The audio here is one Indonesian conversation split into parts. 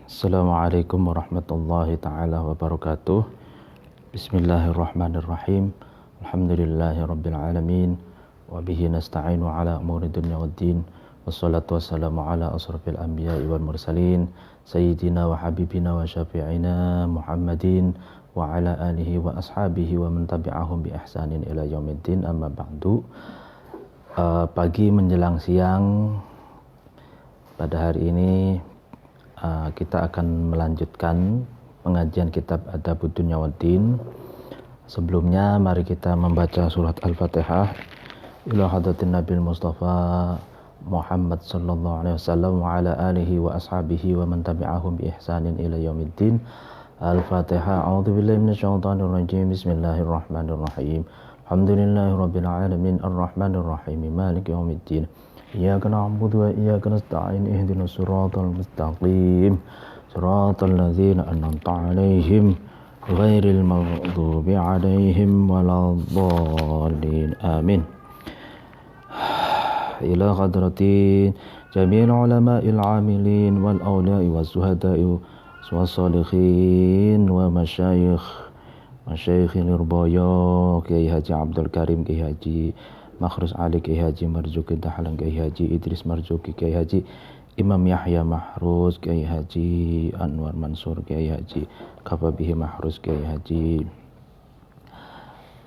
Assalamualaikum warahmatullahi ta'ala wabarakatuh. Bismillahirrahmanirrahim. Alhamdulillahi rabbil alamin. Wabihi nasta'inu ala umuri dunya waddin. Wassalatu wassalamu ala asrafil anbiya'i wal mursalin. Sayyidina wa habibina wa syafi'ina Muhammadin. Wa ala alihi wa ashabihi wa man tabi'ahum bi ihsanin ila yaumiddin. Amma ba'du. Pagi menjelang siang, pada hari ini kita akan melanjutkan pengajian kitab Adabud Dunya Waddin. Sebelumnya mari kita membaca surat Al-Fatihah ila hadratin Nabil Mustafa Muhammad sallallahu alaihi wasallam wa ala alihi wa ashabihi wa man tabi'ahum bi ihsanin ila yaumiddin. Al-Fatihah. A'udzubillahi minasyaitonir rajim. Bismillahirrahmanirrahim. Alhamdulillahirabbil alamin arrahmanir rahim maliki yaumiddin. Iyyaka na'budu wa iyyaka nasta'in ihdinas siratal mustaqim siratal ladzina an'amta 'alaihim ghairil maghdubi 'alaihim waladdallin amin. Ila hadrati jami'il ulama'il 'amilin wal awliya'i was suhada'i was shalihin wa masyayikh Nirbaya Kiai Haji Abdul Karim, Kiai Haji Makhrus Ali, Kiai Haji Marzuki Dahlan, Kiai Haji Idris Marzuki, Kiai Haji Imam Yahya Mahruz, Kiai Haji Anwar Mansur, Kiai Haji Kafabihi Mahruz, Kiai Haji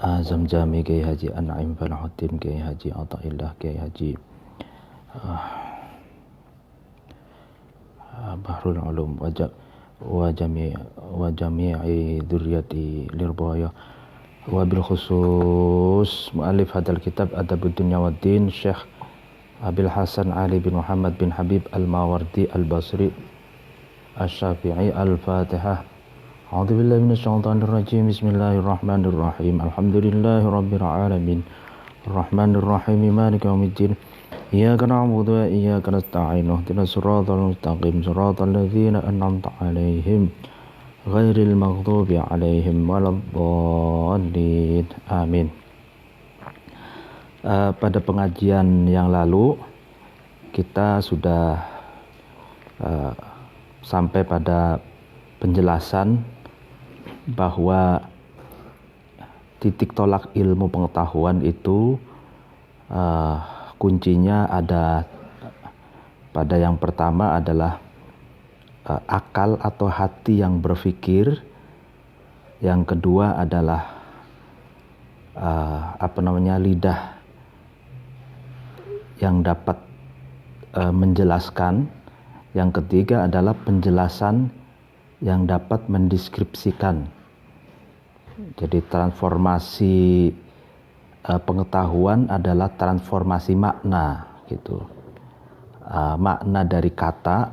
Zamzami, Kiai Haji An'im Falahuddin, Kiai Haji Athaillah, Kiai Haji Bahrul Ulum wa jami'i dzurriyyati Nirbaya. Wabil khusus mu'alif hadal kitab Adabud Dunya Waddin Syekh Abil Hasan Ali bin Muhammad bin Habib Al-Mawardi Al-Basri Asy-Syafi'i. Al-Fatihah. A'udzubillahi minasyaitonir rajim. Bismillahirrahmanirrahim. Alhamdulillahi rabbil alamin arrahmanir rahim maliki yaumiddin. Iyyaka na'budu wa iyyaka nasta'in ihdinas siratal mustaqim siratal ladzina an'amta 'alaihim ghairil maghdubi 'alaihim waladdallin amin. Pada pengajian yang lalu kita sudah sampai pada penjelasan bahwa titik tolak ilmu pengetahuan itu kuncinya ada pada yang pertama adalah akal atau hati yang berpikir. Yang kedua adalah lidah yang dapat menjelaskan. Yang ketiga adalah penjelasan yang dapat mendeskripsikan. Jadi transformasi pengetahuan adalah transformasi makna gitu. Makna dari kata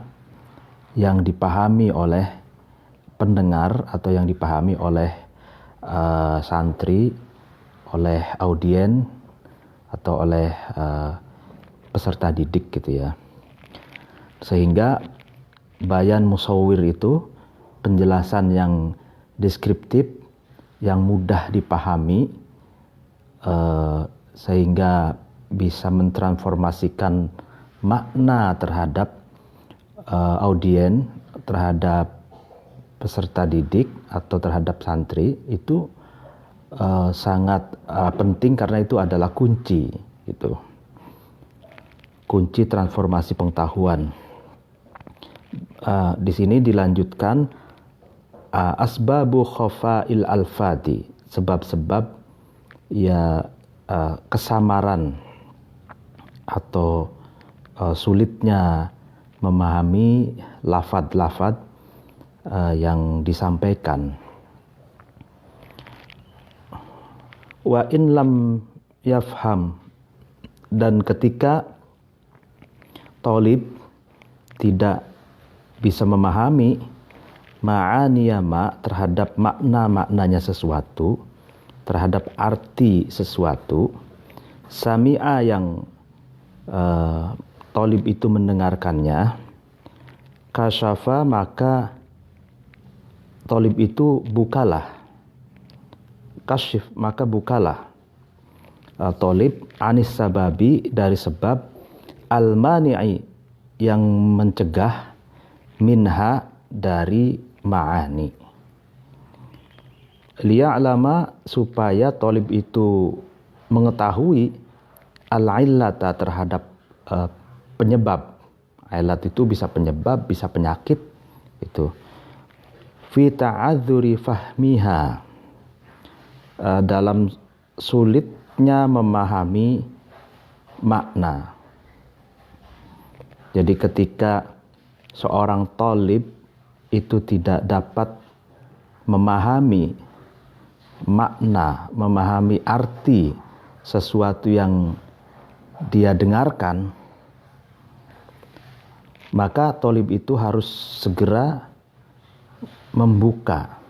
yang dipahami oleh pendengar atau yang dipahami oleh santri, oleh audien atau oleh peserta didik gitu ya. Sehingga bayan musawwir itu penjelasan yang deskriptif, yang mudah dipahami, sehingga bisa mentransformasikan makna terhadap audien, terhadap peserta didik atau terhadap santri. Itu sangat penting karena itu adalah kunci gitu. Kunci transformasi pengetahuan. Di sini dilanjutkan asbabu khafa'il alfadi, sebab-sebab ya kesamaran atau sulitnya memahami lafad-lafad yang disampaikan. Wa in lam yafham, dan ketika thalib tidak bisa memahami ma'aniyama, terhadap makna-maknanya sesuatu, terhadap arti sesuatu, sami'a, yang thalib itu mendengarkannya, kasyafa, maka thalib itu bukalah, kasyif, maka bukalah thalib anis sababi, dari sebab al-mani'i, yang mencegah, minha, dari ma'ani. Liya'lama, supaya thalib itu mengetahui al-illata terhadap penyebab. Ilat itu bisa penyebab, bisa penyakit itu. Fi ta'adzuri fahmiha, dalam sulitnya memahami makna. Jadi ketika seorang thalib itu tidak dapat memahami makna, memahami arti sesuatu yang dia dengarkan, maka thalib itu harus segera membuka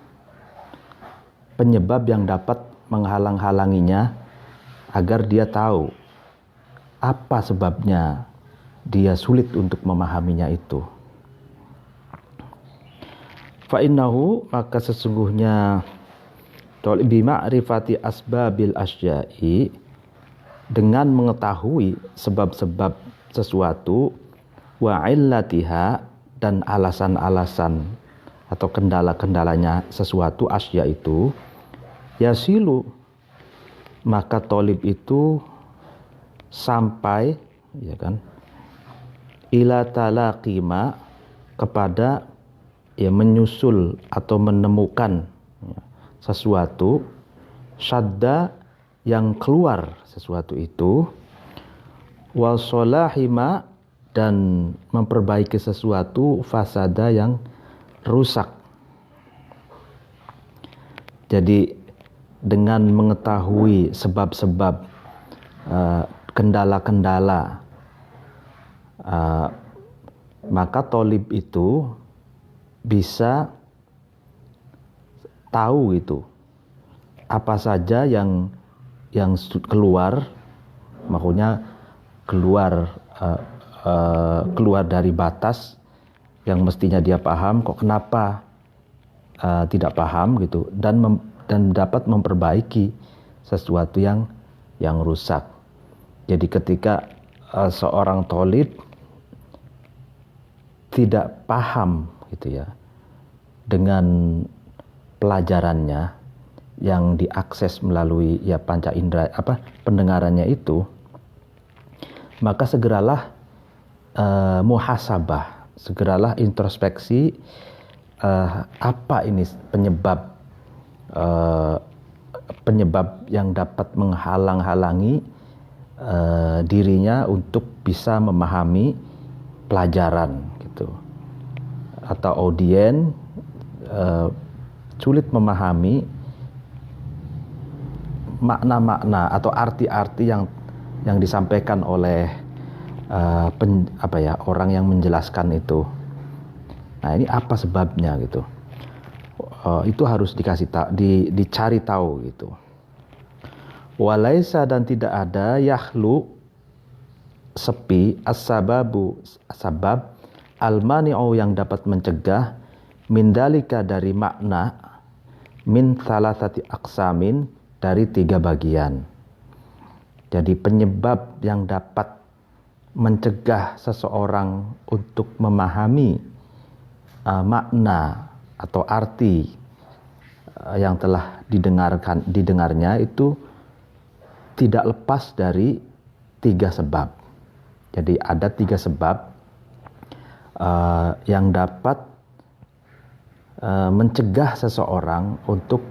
penyebab yang dapat menghalang-halanginya agar dia tahu apa sebabnya dia sulit untuk memahaminya itu. Fa'innahu, maka sesungguhnya bi ma'rifati asbabil asya'i, dengan mengetahui sebab-sebab sesuatu, wa illatiha, dan alasan-alasan atau kendala-kendalanya sesuatu, asya itu, yasilu, maka thalib itu sampai, ya kan, ila talaqima, kepada menyusul atau menemukan sesuatu, syadda, yang keluar sesuatu itu, wal solahima, dan memperbaiki sesuatu, fasada, yang rusak. Jadi dengan mengetahui sebab-sebab kendala-kendala, maka thalib itu bisa tahu itu apa saja yang keluar, maksudnya keluar dari batas yang mestinya dia paham, kok kenapa tidak paham gitu, dan dapat memperbaiki sesuatu yang rusak. Jadi ketika seorang thalib tidak paham gitu ya dengan pelajarannya yang diakses melalui panca indera, pendengarannya itu, maka segeralah muhasabah, segeralah introspeksi, apa ini penyebab yang dapat menghalang-halangi dirinya untuk bisa memahami pelajaran gitu, atau audien sulit memahami makna-makna atau arti-arti yang disampaikan oleh orang yang menjelaskan itu. Nah, ini apa sebabnya gitu? Itu harus dicari tahu gitu. Walaisa, dan tidak ada, yahlu, sepi, as-sababu, sabab, al-mani'u, yang dapat mencegah, min dalika, dari makna, min thalathati aqsamin, dari 3 bagian. Jadi penyebab yang dapat mencegah seseorang untuk memahami makna atau arti yang telah didengarnya itu tidak lepas dari 3 sebab. Jadi ada 3 sebab yang dapat mencegah seseorang untuk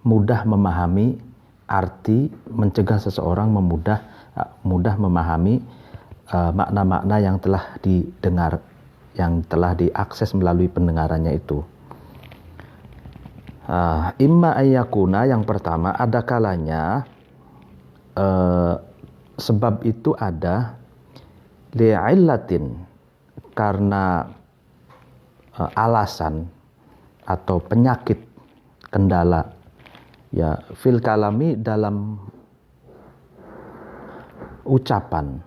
mudah memahami arti, mencegah seseorang mudah memahami makna-makna yang telah didengar, yang telah diakses melalui pendengarannya itu. Imma ayyakuna, yang pertama, ada kalanya sebab itu ada li'illatin, karena alasan atau penyakit, kendala, ya, fil kalami, dalam ucapan,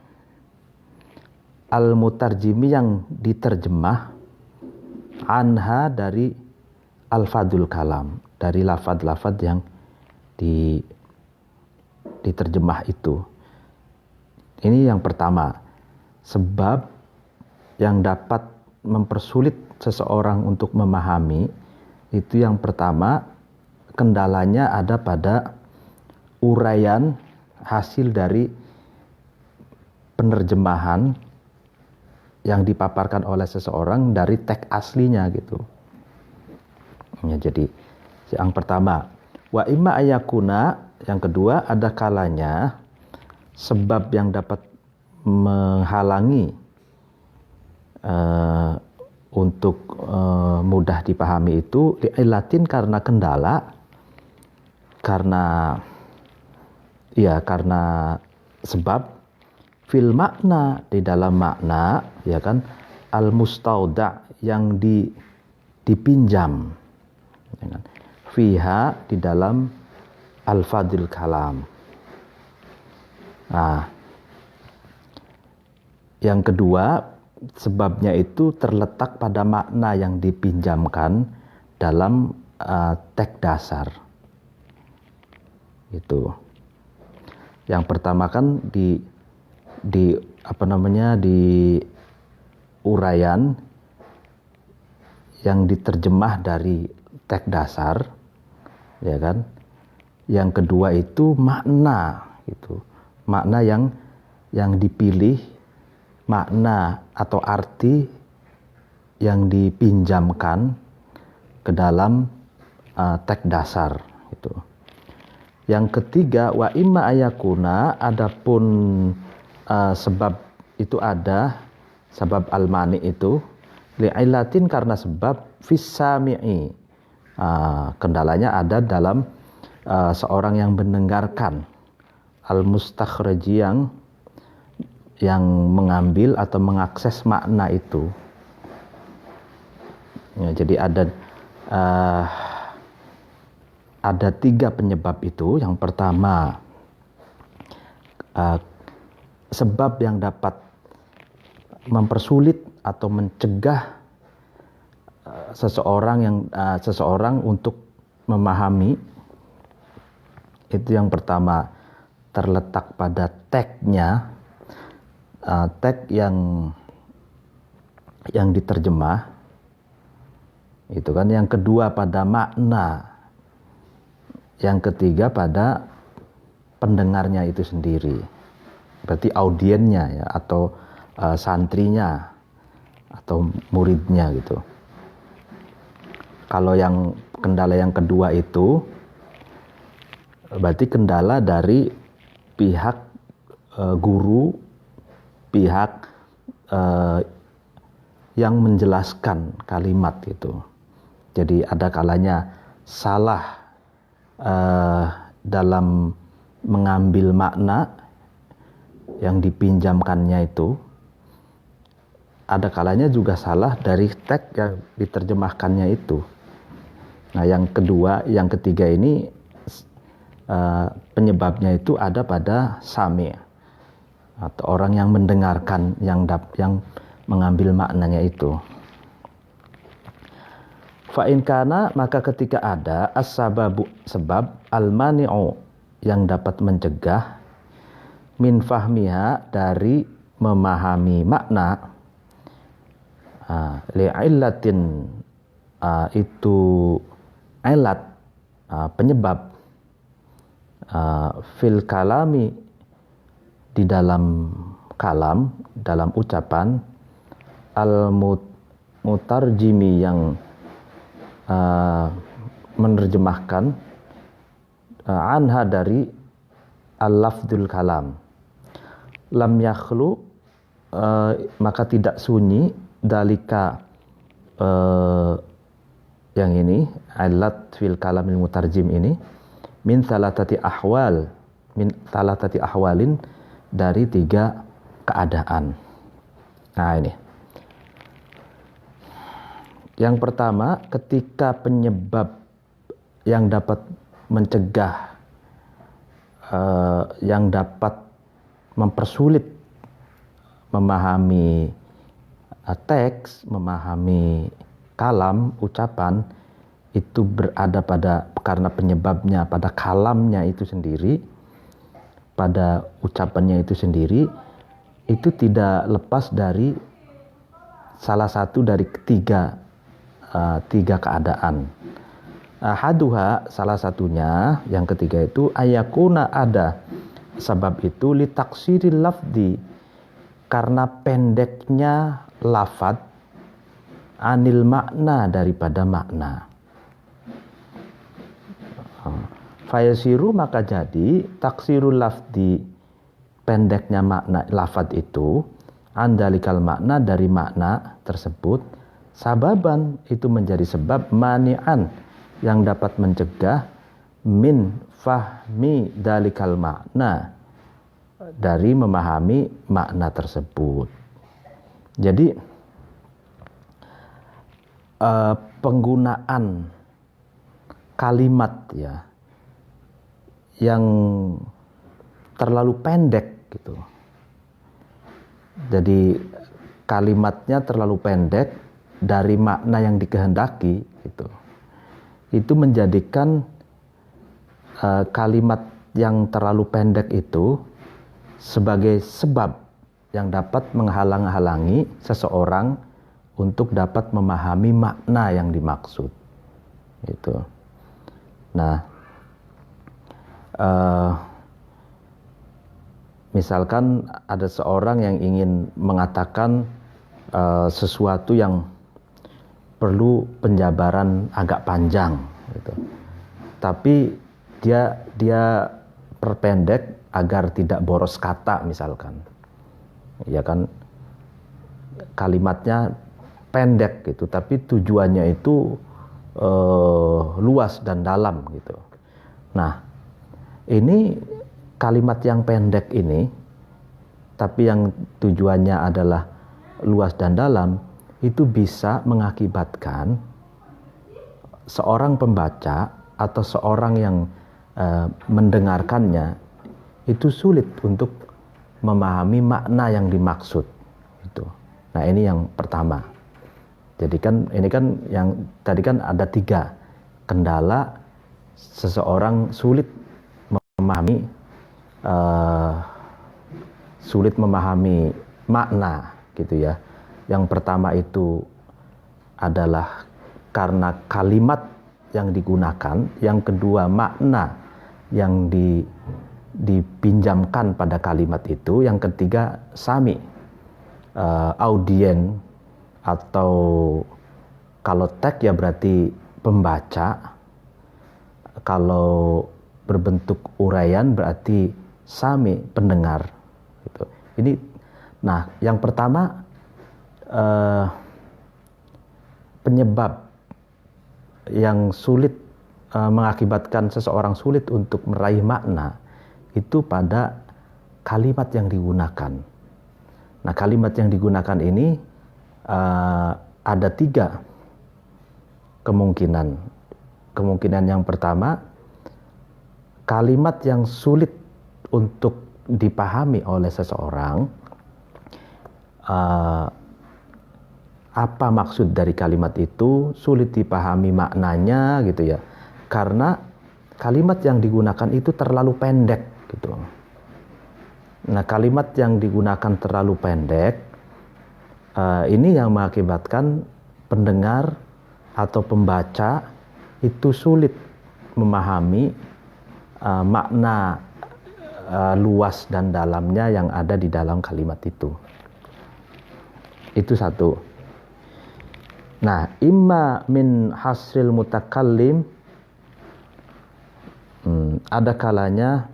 al mutarjimi, yang diterjemah, anha, dari alfadul kalam, dari lafad-lafad yang diterjemah itu. Ini yang pertama, sebab yang dapat mempersulit seseorang untuk memahami itu yang pertama kendalanya ada pada uraian hasil dari penerjemahan yang dipaparkan oleh seseorang dari teks aslinya gitu. Ya, jadi yang pertama, wa imma ayakuna, yang kedua ada kalanya sebab yang dapat menghalangi untuk mudah dipahami itu li'illatin karena kendala, karena sebab fil makna, di dalam makna, ya kan, al mustauda, yang dipinjam, ya kan? Fiha, di dalam al fadil kalam. Nah, yang kedua sebabnya itu terletak pada makna yang dipinjamkan dalam teks dasar. Itu. Yang pertama kan di uraian yang diterjemah dari teks dasar, ya kan? Yang kedua itu makna, gitu. Makna yang dipilih, makna atau arti yang dipinjamkan ke dalam teks dasar itu. Yang ketiga, wa imma ayakuna, adapun sebab itu ada, sebab al-mani itu li'illatin karena sebab fis-sami'i, kendalanya ada dalam seorang yang mendengarkan, al-mustakhraji, yang mengambil atau mengakses makna itu. Ya, jadi ada 3 penyebab itu. Yang pertama, sebab yang dapat mempersulit atau mencegah seseorang untuk memahami itu, yang pertama terletak pada teksnya, teks yang diterjemah itu kan. Yang kedua pada makna, yang ketiga pada pendengarnya itu sendiri, berarti audiennya, ya, atau santrinya atau muridnya gitu. Kalau yang kendala yang kedua itu berarti kendala dari pihak guru, pihak yang menjelaskan kalimat itu. Jadi ada kalanya salah dalam mengambil makna yang dipinjamkannya itu, ada kalanya juga salah dari teks yang diterjemahkannya itu. Nah, yang kedua, yang ketiga ini penyebabnya itu ada pada sami, atau orang yang mendengarkan, yang mengambil maknanya itu. Fa in kana, maka ketika ada as-sababu, sebab, al-mani'u, yang dapat mencegah, min fahmiha, dari memahami makna, li'illatin, itu ilat, penyebab, fil kalami, di dalam kalam, dalam ucapan, al-mutarjimi, yang menerjemahkan, anha, dari al-lafdul kalam, lam yakhlu, maka tidak sunyi, dalika, yang ini alat fil kalamil mutarjim ini, min salatati ahwalin, dari 3 keadaan. Nah, ini yang pertama, ketika penyebab yang dapat mencegah, yang dapat mempersulit memahami teks, memahami kalam, ucapan, itu berada karena penyebabnya pada kalamnya itu sendiri, pada ucapannya itu sendiri, itu tidak lepas dari salah satu dari ketiga tiga keadaan. Haduha, salah satunya, yang ketiga itu ayakuna ada. Sebab itu litaksiril lafdi, karena pendeknya lafad, anil makna, daripada makna. Fayasiru, maka jadi taksirul lafdi, pendeknya makna lafad itu, andalikal makna, dari makna tersebut, sababan, itu menjadi sebab, mani'an, yang dapat mencegah, min fahmi dalikal makna, dari memahami makna tersebut. Jadi penggunaan kalimat ya yang terlalu pendek gitu. Jadi kalimatnya terlalu pendek dari makna yang dikehendaki gitu. Itu menjadikan kalimat yang terlalu pendek itu sebagai sebab yang dapat menghalang-halangi seseorang untuk dapat memahami makna yang dimaksud. Gitu. Nah, misalkan ada seorang yang ingin mengatakan sesuatu yang perlu penjabaran agak panjang, gitu. Tapi dia perpendek agar tidak boros kata, misalkan, ya kan, kalimatnya pendek gitu, tapi tujuannya itu luas dan dalam gitu. Nah, ini kalimat yang pendek ini, tapi yang tujuannya adalah luas dan dalam, itu bisa mengakibatkan seorang pembaca atau seorang yang mendengarkannya itu sulit untuk memahami makna yang dimaksud. Itu. Nah, ini yang pertama. Jadi kan ini kan yang tadi kan ada 3 kendala seseorang sulit memahami makna gitu ya. Yang pertama itu adalah karena kalimat yang digunakan, yang kedua makna yang dipinjamkan pada kalimat itu, yang ketiga sami, audien, atau kalau teks ya berarti pembaca, kalau berbentuk uraian berarti sami, pendengar gitu. Ini, nah, yang pertama penyebab yang sulit mengakibatkan seseorang sulit untuk meraih makna itu pada kalimat yang digunakan. Nah, kalimat yang digunakan ini ada 3 kemungkinan. Kemungkinan yang pertama, kalimat yang sulit untuk dipahami oleh seseorang. Apa maksud dari kalimat itu, sulit dipahami maknanya gitu ya, karena kalimat yang digunakan itu terlalu pendek gitu. Nah, kalimat yang digunakan terlalu pendek, ini yang mengakibatkan pendengar atau pembaca itu sulit memahami makna luas dan dalamnya yang ada di dalam kalimat itu. Itu satu. Nah, imma min hasril mutakallim, ada kalanya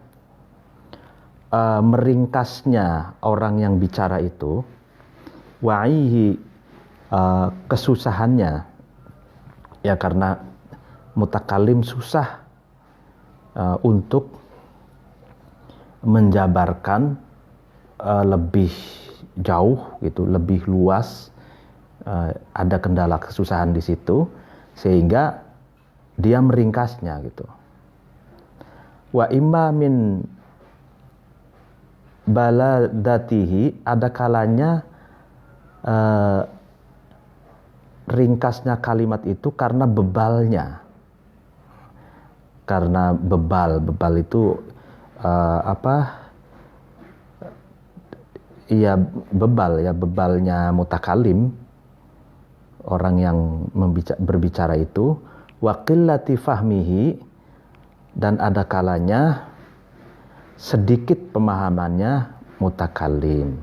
meringkasnya orang yang bicara itu, wa'ihi, kesusahannya, ya karena mutakallim susah untuk menjabarkan lebih jauh gitu, lebih luas. Ada kendala kesusahan di situ sehingga dia meringkasnya gitu. Wa imma min baladatihi, ada kalanya ringkasnya kalimat itu karena bebalnya. Karena bebal itu iya, bebal ya, bebalnya mutakalim. orang yang berbicara itu, wa qillati fahmihi, dan ada kalanya sedikit pemahamannya mutakallim.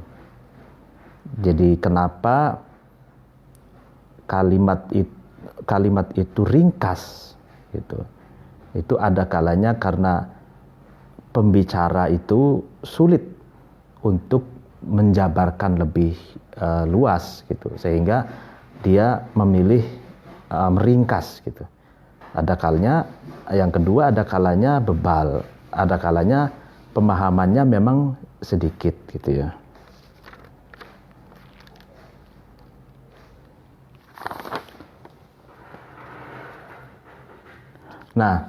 Jadi kenapa kalimat itu ringkas gitu. Itu ada kalanya karena pembicara itu sulit untuk menjabarkan lebih luas gitu, sehingga dia memilih meringkas gitu. Ada kalanya, yang kedua ada kalanya bebal, ada kalanya pemahamannya memang sedikit gitu ya. Nah,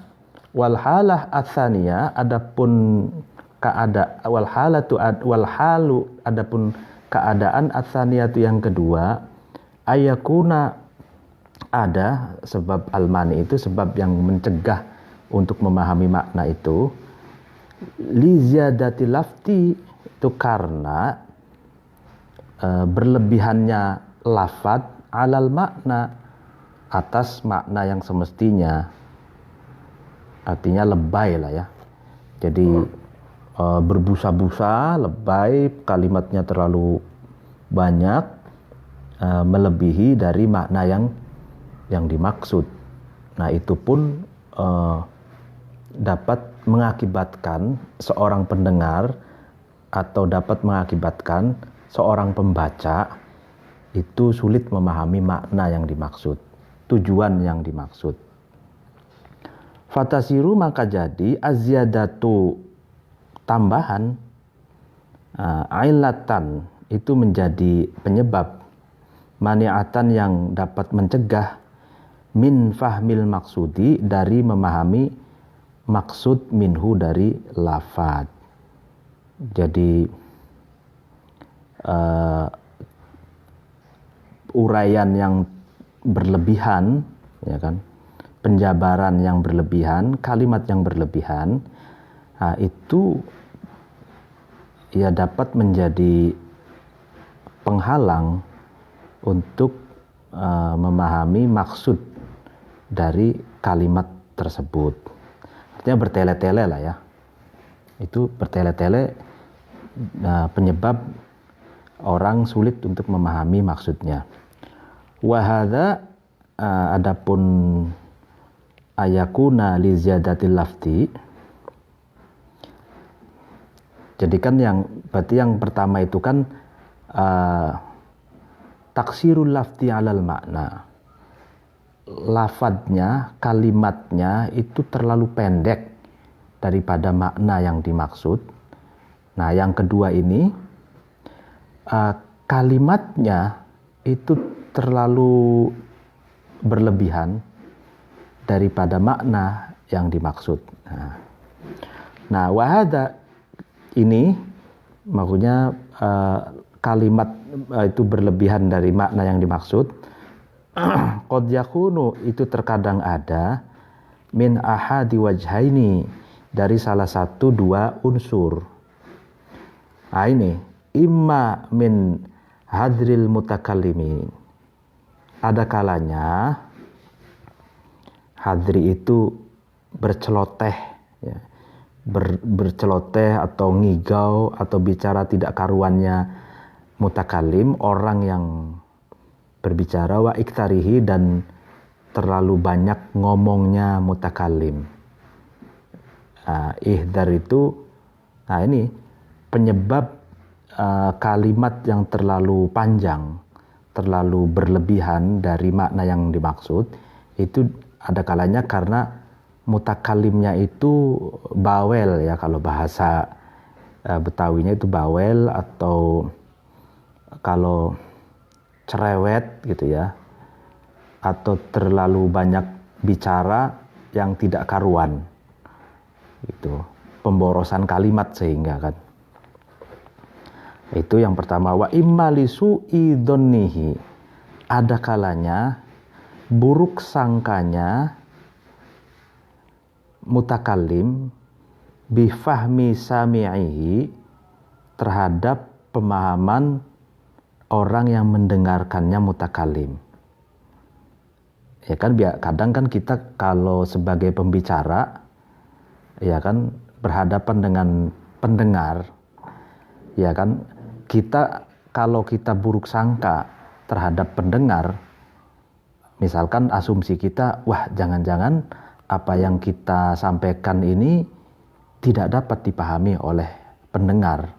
wal halah atsaniyah, adapun keadaan atsaniyatu yang kedua, ayakuna, ada sebab almani itu sebab yang mencegah untuk memahami makna itu, li ziyadati lafti, itu karena berlebihannya lafad alal makna, atas makna yang semestinya. Artinya lebay lah ya. Jadi berbusa-busa, lebay, kalimatnya terlalu banyak, melebihi dari makna yang dimaksud. Nah, itu pun dapat mengakibatkan seorang pendengar atau dapat mengakibatkan seorang pembaca itu sulit memahami makna yang dimaksud, tujuan yang dimaksud. Fatasiru, maka jadi azyadatu, tambahan, ailatan, itu menjadi penyebab, mani'atan, yang dapat mencegah, min fahmil maksudi, dari memahami maksud, minhu, dari lafad. Jadi uraian yang berlebihan, ya kan, penjabaran yang berlebihan, kalimat yang berlebihan, itu ya dapat menjadi penghalang untuk memahami maksud dari kalimat tersebut. Artinya bertele-tele lah ya. Itu bertele-tele, penyebab orang sulit untuk memahami maksudnya. Wahada, adapun ayakuna li ziyadatil lafti, jadi kan berarti yang pertama itu kan taksirul lafti alal makna, lafadznya, kalimatnya itu terlalu pendek daripada makna yang dimaksud. Nah, yang kedua ini kalimatnya itu terlalu berlebihan daripada makna yang dimaksud. Nah, wahada, ini maksudnya kalimat itu berlebihan dari makna yang dimaksud. Qad yakunu, itu terkadang ada, min ahadi wajhaini, dari salah satu dua unsur. Nah, ini imma min hadril mutakallimi, ada kalanya hadri itu berceloteh, ya, berceloteh atau ngigau atau bicara tidak karuannya mutakallim, orang yang berbicara, wa iktarihi, dan terlalu banyak ngomongnya mutakallim. Ihdar itu, nah ini penyebab kalimat yang terlalu panjang, terlalu berlebihan dari makna yang dimaksud, itu ada kalanya karena mutakallimnya itu bawel ya, kalau bahasa Betawinya itu bawel, atau kalau cerewet gitu ya, atau terlalu banyak bicara yang tidak karuan gitu, pemborosan kalimat sehingga kan. Itu yang pertama. Wa imma li su'i dhonnihi, ada kalanya buruk sangkanya mutakallim bifahmi sami'ihi, terhadap pemahaman orang yang mendengarkannya mutakallim. Ya kan kadang kan kita kalau sebagai pembicara ya kan berhadapan dengan pendengar, ya kan kalau kita buruk sangka terhadap pendengar, misalkan asumsi kita, wah jangan-jangan apa yang kita sampaikan ini tidak dapat dipahami oleh pendengar.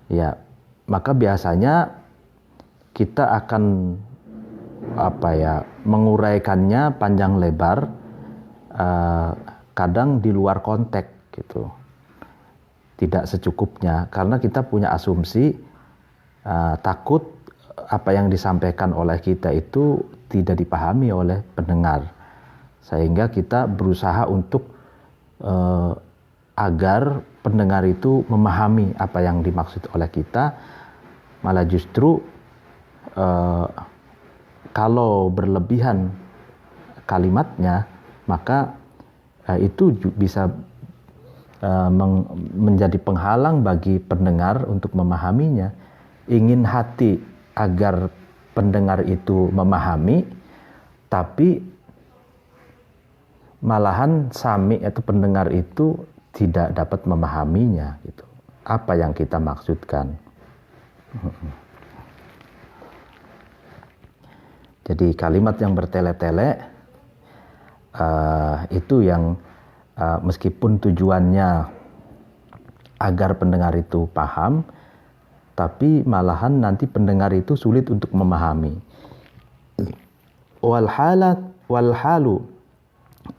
Ya, maka biasanya kita akan menguraikannya panjang lebar, kadang di luar konteks gitu, tidak secukupnya, karena kita punya asumsi takut apa yang disampaikan oleh kita itu tidak dipahami oleh pendengar, sehingga kita berusaha untuk agar pendengar itu memahami apa yang dimaksud oleh kita. Malah justru kalau berlebihan kalimatnya, maka itu bisa menjadi penghalang bagi pendengar untuk memahaminya. Ingin hati agar pendengar itu memahami, tapi malahan sami atau pendengar itu tidak dapat memahaminya gitu. Apa yang kita maksudkan. Jadi kalimat yang bertele-tele itu yang meskipun tujuannya agar pendengar itu paham, tapi malahan nanti pendengar itu sulit untuk memahami. Walhalu,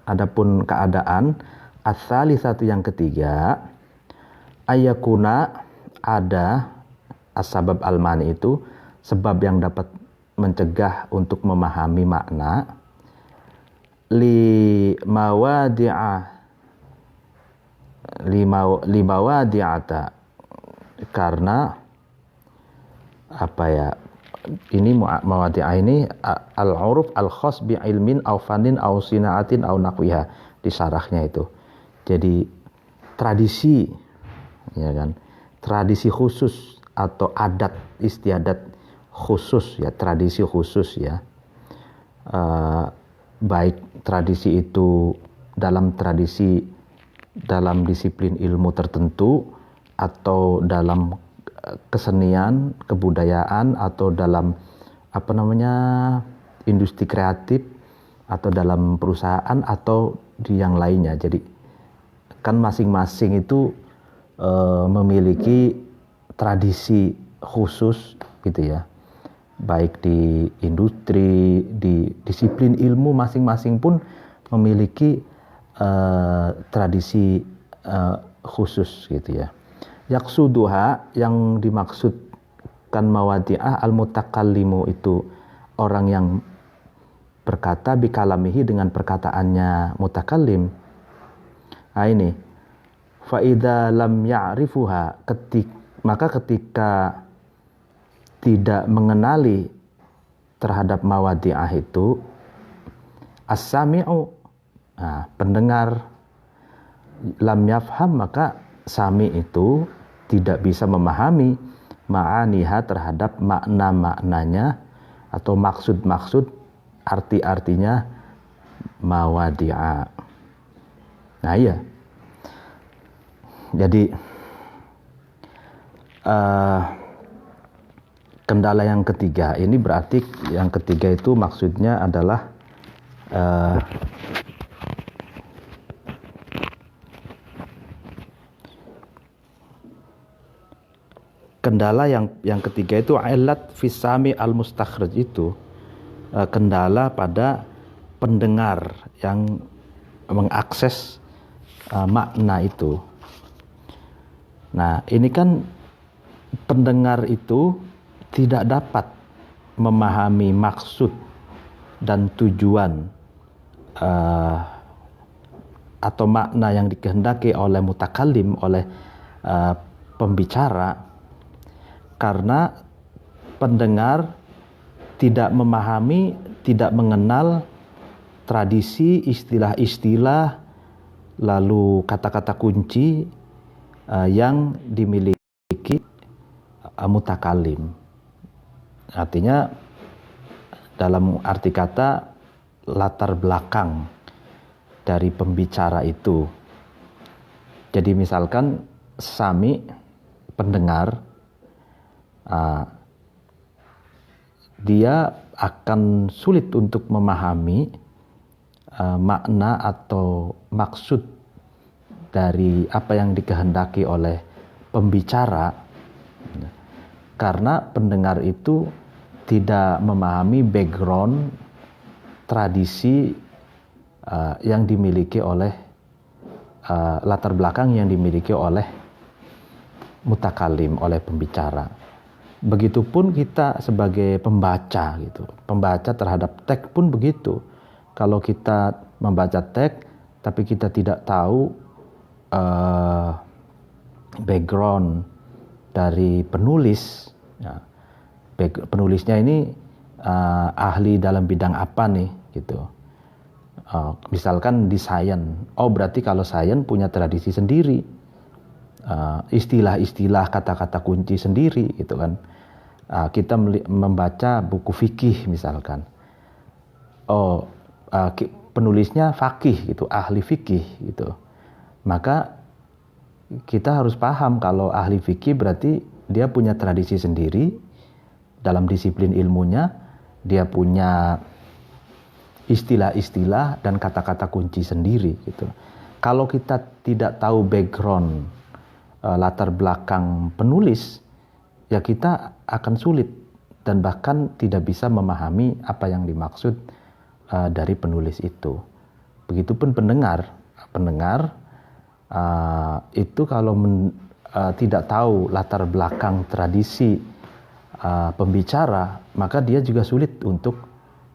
adapun keadaan as-salisatu yang ketiga, ayakuna ada as-sabab al-mani itu sebab yang dapat mencegah untuk memahami makna, limawadi'ata, karena ini mawadi'ah ini al-uruf al-khas bi ilmin aw fanin aw sinaatin aw naqwiha di syarahnya itu. Jadi tradisi, ya kan, tradisi khusus atau adat istiadat khusus, ya, tradisi khusus, ya, baik tradisi itu dalam disiplin ilmu tertentu, atau dalam kesenian, kebudayaan, atau dalam industri kreatif, atau dalam perusahaan, atau di yang lainnya. Jadi kan masing-masing itu memiliki tradisi khusus gitu, ya, baik di industri, di disiplin ilmu, masing-masing pun memiliki tradisi khusus gitu, ya. Yaksuduha, yang dimaksudkan mawadi'ah, al-mutakallimu itu orang yang berkata bikalamihi dengan perkataannya mutakallim. Nah ini, faida lam ya'rifuha, maka ketika tidak mengenali terhadap mawadi'ah itu, as-sami'u, pendengar, lam yafham, maka sami itu tidak bisa memahami ma'aniha, terhadap makna-maknanya atau maksud-maksud, arti-artinya mawadi'ah. Nah iya, jadi kendala yang ketiga ini berarti yang ketiga itu maksudnya adalah kendala yang ketiga itu ilat fisami al-mustakhraj, itu kendala pada pendengar yang mengakses makna itu. Nah, ini kan pendengar itu tidak dapat memahami maksud dan tujuan atau makna yang dikehendaki oleh mutakallim, oleh pembicara, karena pendengar tidak memahami, tidak mengenal tradisi, istilah-istilah, lalu kata-kata kunci yang dimiliki mutakallim. Artinya dalam arti kata latar belakang dari pembicara itu. Jadi misalkan sami pendengar, dia akan sulit untuk memahami makna atau maksud dari apa yang dikehendaki oleh pembicara, karena pendengar itu tidak memahami background tradisi yang dimiliki oleh latar belakang yang dimiliki oleh mutakalim, oleh pembicara. Begitupun kita sebagai pembaca gitu. Pembaca terhadap teks pun begitu. Kalau kita membaca teks tapi kita tidak tahu background dari penulis, ya, penulisnya ini ahli dalam bidang apa nih gitu. Misalkan di sains, berarti kalau sains punya tradisi sendiri, istilah-istilah, kata-kata kunci sendiri gitu kan. Kita membaca buku fikih misalkan, penulisnya fakih gitu, ahli fikih gitu, maka kita harus paham kalau ahli fikih berarti dia punya tradisi sendiri dalam disiplin ilmunya, dia punya istilah-istilah dan kata-kata kunci sendiri gitu. Kalau kita tidak tahu background latar belakang penulis, ya kita akan sulit dan bahkan tidak bisa memahami apa yang dimaksud dari penulis itu. Begitupun pendengar itu kalau tidak tahu latar belakang tradisi pembicara, maka dia juga sulit untuk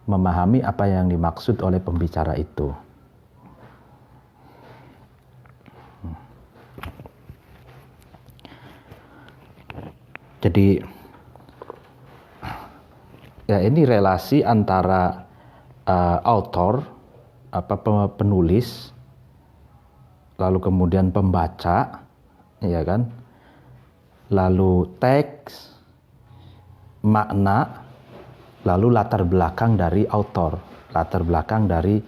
memahami apa yang dimaksud oleh pembicara itu. Jadi ya ini relasi antara author, penulis, lalu kemudian pembaca, ya kan, lalu teks, makna, lalu latar belakang dari author, latar belakang dari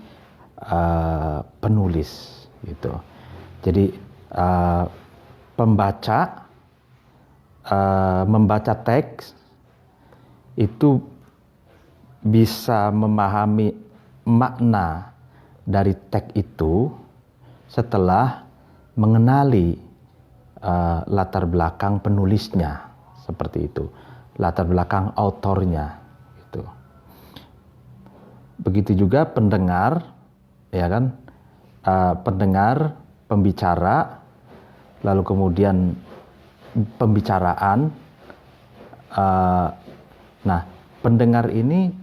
penulis gitu. Jadi pembaca membaca teks itu bisa memahami makna dari teks itu setelah mengenali latar belakang penulisnya, seperti itu, latar belakang autornya gitu. Begitu juga pendengar, ya kan, pendengar, pembicara, lalu kemudian pembicaraan. Nah, pendengar ini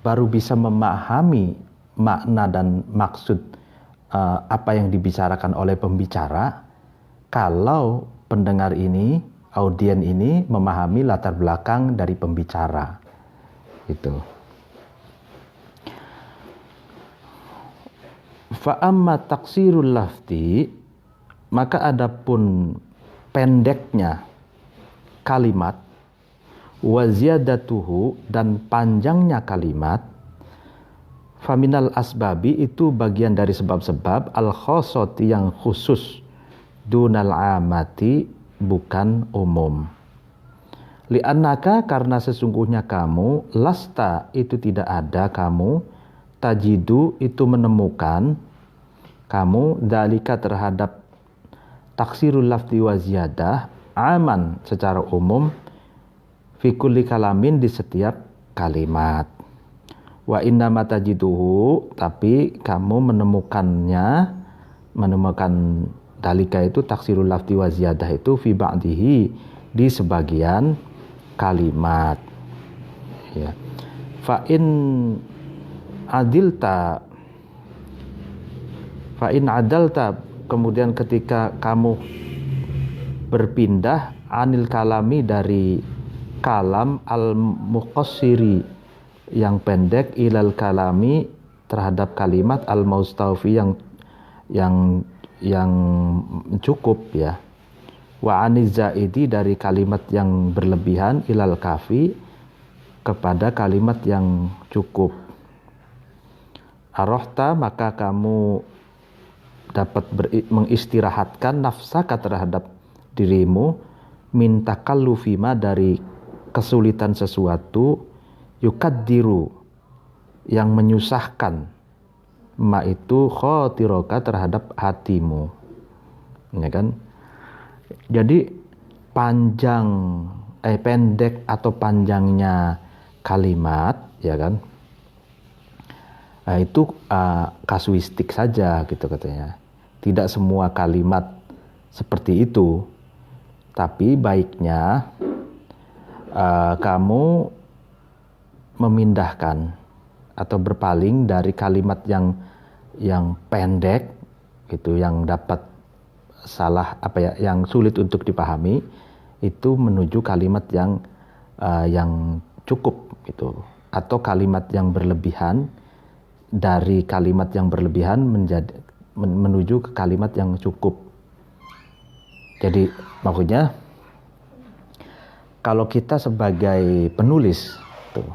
baru bisa memahami makna dan maksud apa yang dibicarakan oleh pembicara kalau pendengar ini, audien ini memahami latar belakang dari pembicara gitu. Fa amma taksirul lafzi, maka adapun pendeknya kalimat, wa ziyadatuhu, dan panjangnya kalimat, faminal asbabi, itu bagian dari sebab-sebab, al khossoti, yang khusus, dunal amati, bukan umum. Li'annaka, karena sesungguhnya kamu, lasta, itu tidak ada kamu, tajidu, itu menemukan kamu, dalika, terhadap taksirul lafzi wa ziyadah, aman, secara umum, fi kulli kalamin, di setiap kalimat. Wa innama tajiduhu, tapi kamu menemukan dalika itu, taksirul lafzi wa ziyadah itu, fi ba'dihi, di sebagian kalimat. Ya. Fa in adalta, kemudian ketika kamu berpindah, anil kalami, dari kalam, al muqassiri, yang pendek, ilal kalami, terhadap kalimat, al mustawfi, yang cukup, ya. Wa aniz zaidi, dari kalimat yang berlebihan, ilal kafi, kepada kalimat yang cukup. Arohta, maka kamu dapat mengistirahatkan nafsaka terhadap dirimu, min takallufima dari kesulitan sesuatu, yukaddiru yang menyusahkan, ma itu khotiroka terhadap hatimu, ya kan? Jadi pendek atau panjangnya kalimat, ya kan? Nah, itu kasuistik saja gitu katanya. Tidak semua kalimat seperti itu. Tapi baiknya kamu memindahkan atau berpaling dari kalimat yang pendek gitu, yang dapat yang sulit untuk dipahami, itu menuju kalimat yang cukup gitu, atau kalimat yang berlebihan, dari kalimat yang berlebihan menuju ke kalimat yang cukup. Jadi maksudnya kalau kita sebagai penulis tuh,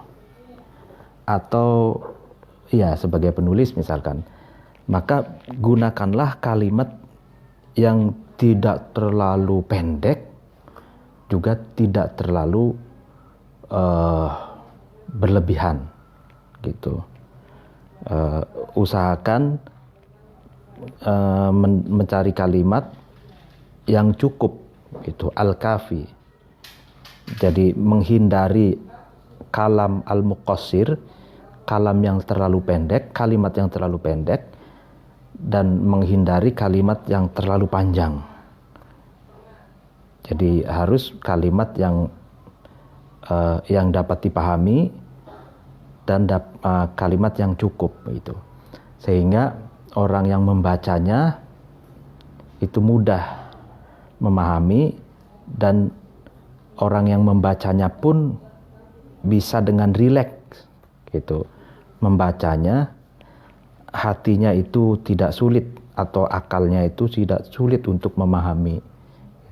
atau ya sebagai penulis misalkan, maka gunakanlah kalimat yang tidak terlalu pendek, juga tidak terlalu berlebihan gitu. Usahakan mencari kalimat yang cukup gitu, al-kafi. Jadi menghindari kalam al-muqassir, kalam yang terlalu pendek, kalimat yang terlalu pendek, dan menghindari kalimat yang terlalu panjang. Jadi harus kalimat yang dapat dipahami dan kalimat yang cukup gitu, sehingga orang yang membacanya itu mudah memahami, dan orang yang membacanya pun bisa dengan rileks gitu membacanya, hatinya itu tidak sulit atau akalnya itu tidak sulit untuk memahami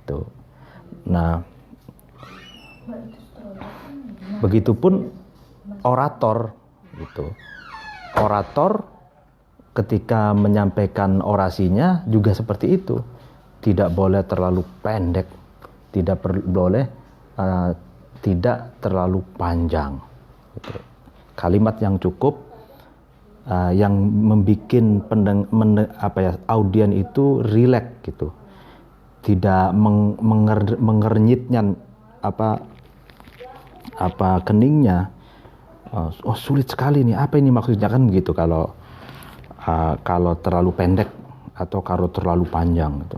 itu. Nah, begitupun orator gitu. Orator ketika menyampaikan orasinya juga seperti itu. Tidak boleh terlalu pendek, tidak terlalu panjang gitu. Kalimat yang cukup, yang membuat audien itu rileks gitu. Tidak mengernyitnya keningnya. Sulit sekali nih, apa ini maksudnya, kan begitu kalau terlalu pendek atau kalau terlalu panjang gitu.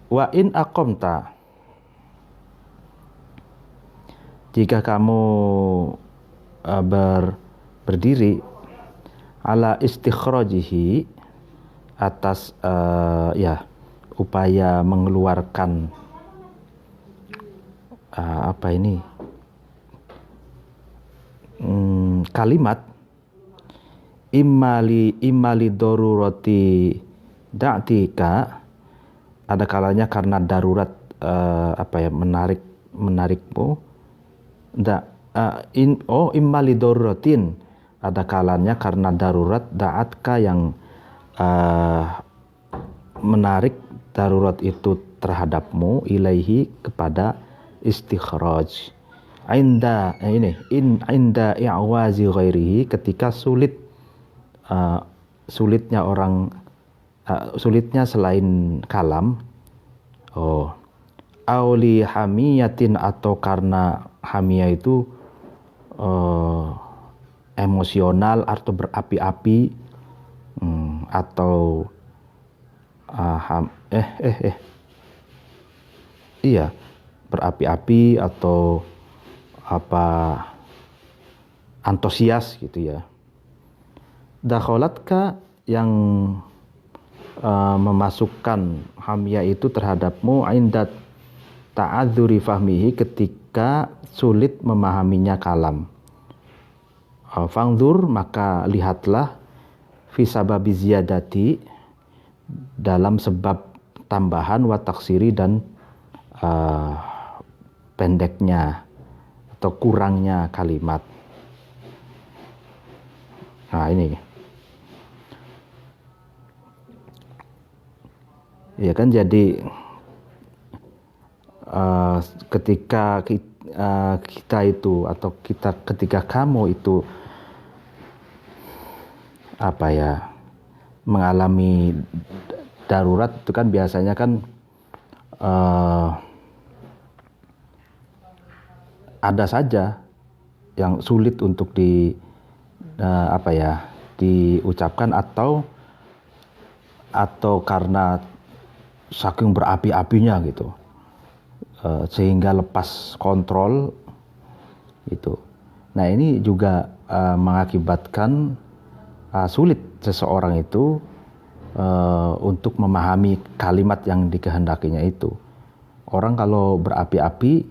Wa in aqamta, jika kamu berdiri, ala istikhrajihi, atas upaya mengeluarkan kalimat, imali darurati da'tika, ada kalanya karena darurat menarikmu, imali daruratin, ada kalanya karena darurat, da'atka yang menarik darurat itu terhadapmu, ilaihi kepada istikhraj, inda i'wazi ghairihi, ketika sulitnya selain kalam, auli hamiyatin, atau karena hamiyah itu emosional atau berapi-api, atau berapi-api atau antusias gitu ya. Dakholatka, yang memasukkan hamiyah itu terhadapmu, indat ta'adzuri fahmihi, ketika sulit memahaminya kalam. Fangdur, maka lihatlah, fi sababi ziyadati, dalam sebab tambahan, wa taksiri, dan pendeknya atau kurangnya kalimat. Nah ini, ya kan, jadi ketika kita itu, atau ketika kamu itu mengalami darurat, itu kan biasanya kan ada saja yang sulit untuk diucapkan, atau karena saking berapi-apinya gitu, sehingga lepas kontrol gitu. Nah ini juga mengakibatkan sulit seseorang itu untuk memahami kalimat yang dikehendakinya itu. Orang kalau berapi-api,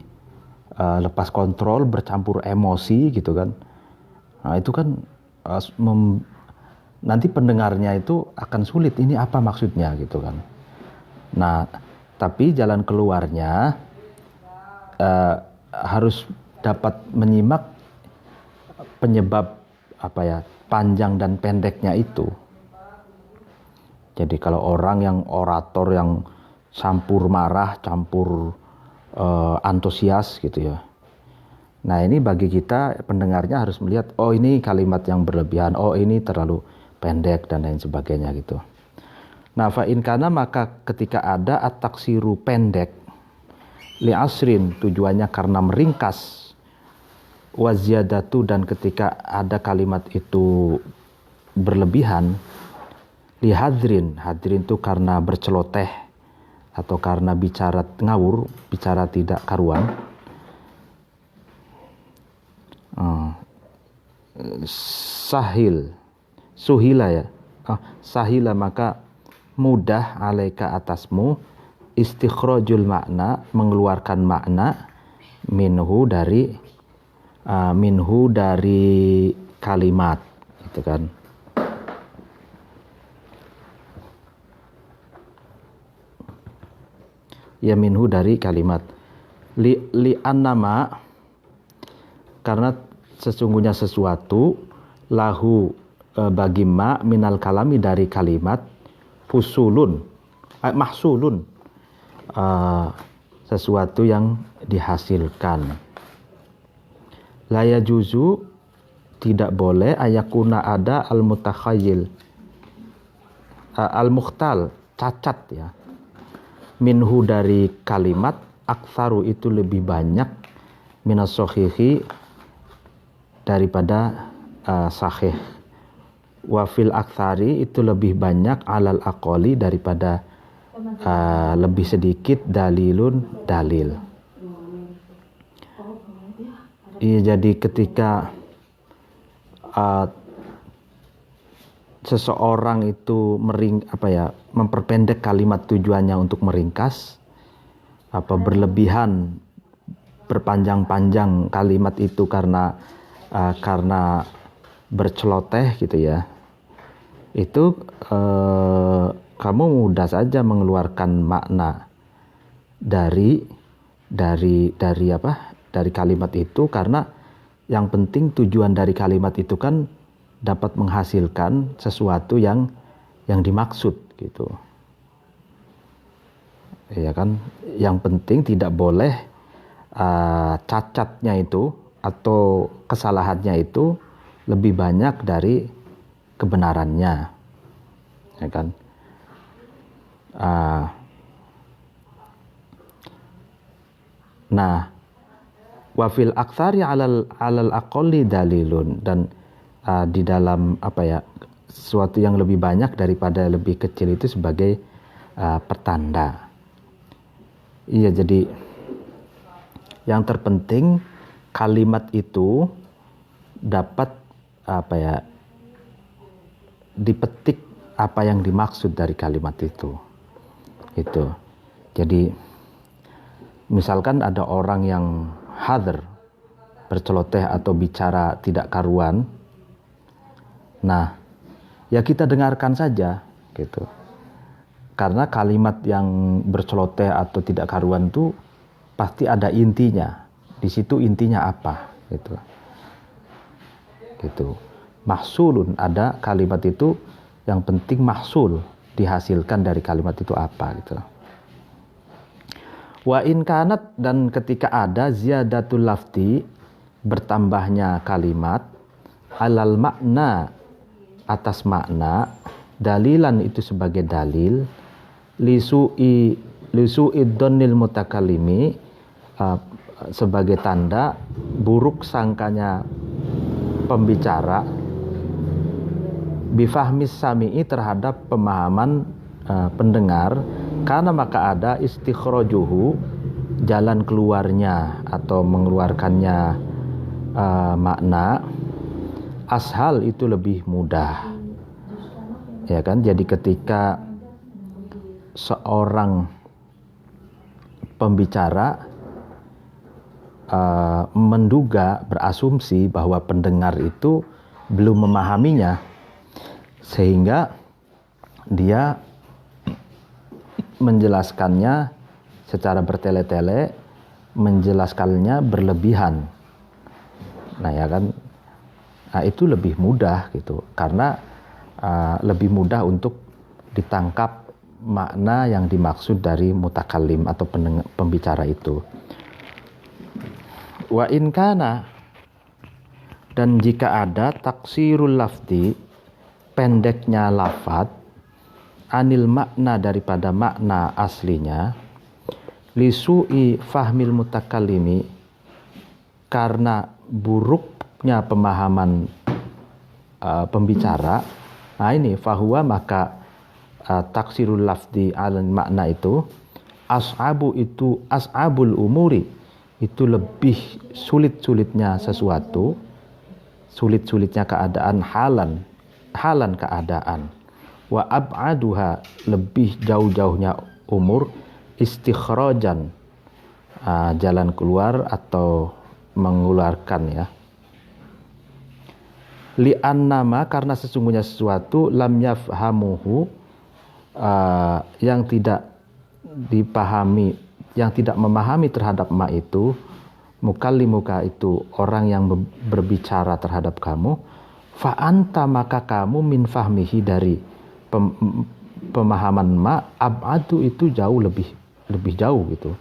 lepas kontrol, bercampur emosi gitu kan, nah itu kan nanti pendengarnya itu akan sulit, ini apa maksudnya gitu kan. Nah tapi jalan keluarnya harus dapat menyimak penyebab panjang dan pendeknya itu. Jadi kalau orang yang orator yang campur marah, campur antusias gitu ya. Nah ini bagi kita pendengarnya harus melihat, oh ini kalimat yang berlebihan, oh ini terlalu pendek dan lain sebagainya gitu. Nah fa'in kana, maka ketika ada at-taksiru pendek, li'asrin tujuannya karena meringkas, waziyadatu dan ketika ada kalimat itu berlebihan, lihadrin, hadrin itu karena berceloteh atau karena bicara ngawur, bicara tidak karuan. Suhila sahila, maka mudah alaika atasmu, istikhrajul makna, mengeluarkan makna, minhu dari kalimat, gitu kan. Ya minhu dari kalimat, li annama, karena sesungguhnya sesuatu, lahu bagi ma minal kalami dari kalimat, fusulun mahsulun, sesuatu yang dihasilkan. La yajuzu, tidak boleh, ayakuna ada al-mutakhayyil, al-mukhtal, cacat ya, minhu dari kalimat, aktsaru itu lebih banyak, minas sahihi daripada sahih, wa fil aktsari itu lebih banyak, alal aqoli daripada lebih sedikit, dalilun dalil. Iya, jadi ketika seseorang itu memperpendek kalimat, tujuannya untuk meringkas, berlebihan, berpanjang-panjang kalimat itu karena berceloteh gitu ya, itu kamu mudah saja mengeluarkan makna dari kalimat itu, karena yang penting tujuan dari kalimat itu kan dapat menghasilkan sesuatu yang dimaksud gitu. Ya kan, yang penting tidak boleh cacatnya itu atau kesalahannya itu lebih banyak dari kebenarannya, ya kan. Nah, wafil aktsari alal aqalli dalilun, dan di dalam sesuatu yang lebih banyak daripada lebih kecil itu sebagai pertanda. Iya, jadi yang terpenting kalimat itu dapat dipetik apa yang dimaksud dari kalimat itu. Itu. Jadi misalkan ada orang yang hadr, berceloteh atau bicara tidak karuan, nah ya kita dengarkan saja gitu. Karena kalimat yang berceloteh atau tidak karuan itu pasti ada intinya, Di situ intinya apa? Gitu. Mahsulun, ada kalimat itu yang penting mahsul, dihasilkan dari kalimat itu apa gitu. Wa in kanat, dan ketika ada ziyadatul lafzi, bertambahnya kalimat, alal makna, atas makna, dalilan itu sebagai dalil, lisu'i dhannil mutakallimi, sebagai tanda buruk sangkanya pembicara, bifahmis sami'i, terhadap pemahaman pendengar, karena maka ada istikhrajuhu, jalan keluarnya atau mengeluarkannya makna, ashal, itu lebih mudah, ya kan. Jadi ketika seorang pembicara menduga, berasumsi bahwa pendengar itu belum memahaminya, sehingga dia menjelaskannya secara bertele-tele, menjelaskannya berlebihan. Nah ya kan, nah, itu lebih mudah gitu, karena lebih mudah untuk ditangkap makna yang dimaksud dari mutakallim atau pembicara itu. Wa in kana, dan jika ada taksirul lafzi, pendeknya lafadz, anil makna, daripada makna aslinya, lisu'i fahmil mutakallimi, karena buruknya pemahaman pembicara. Nah ini fahuwa, maka taksirul lafzi alal makna itu as'abu, itu as'abul umuri, itu lebih sulit-sulitnya sesuatu, sulit-sulitnya keadaan, halan keadaan, wa ab'aduha, lebih jauh-jauhnya umur, istikhrajan, jalan keluar atau mengeluarkan ya. Li'annama, karena sesungguhnya sesuatu, lam yafhamuhu, yang tidak dipahami, yang tidak memahami terhadap ma itu, mukallimuka, itu orang yang berbicara terhadap kamu, fa'anta, maka kamu, min fahmihi, dari pemahaman ma, ab'adu, itu jauh, lebih jauh gitu.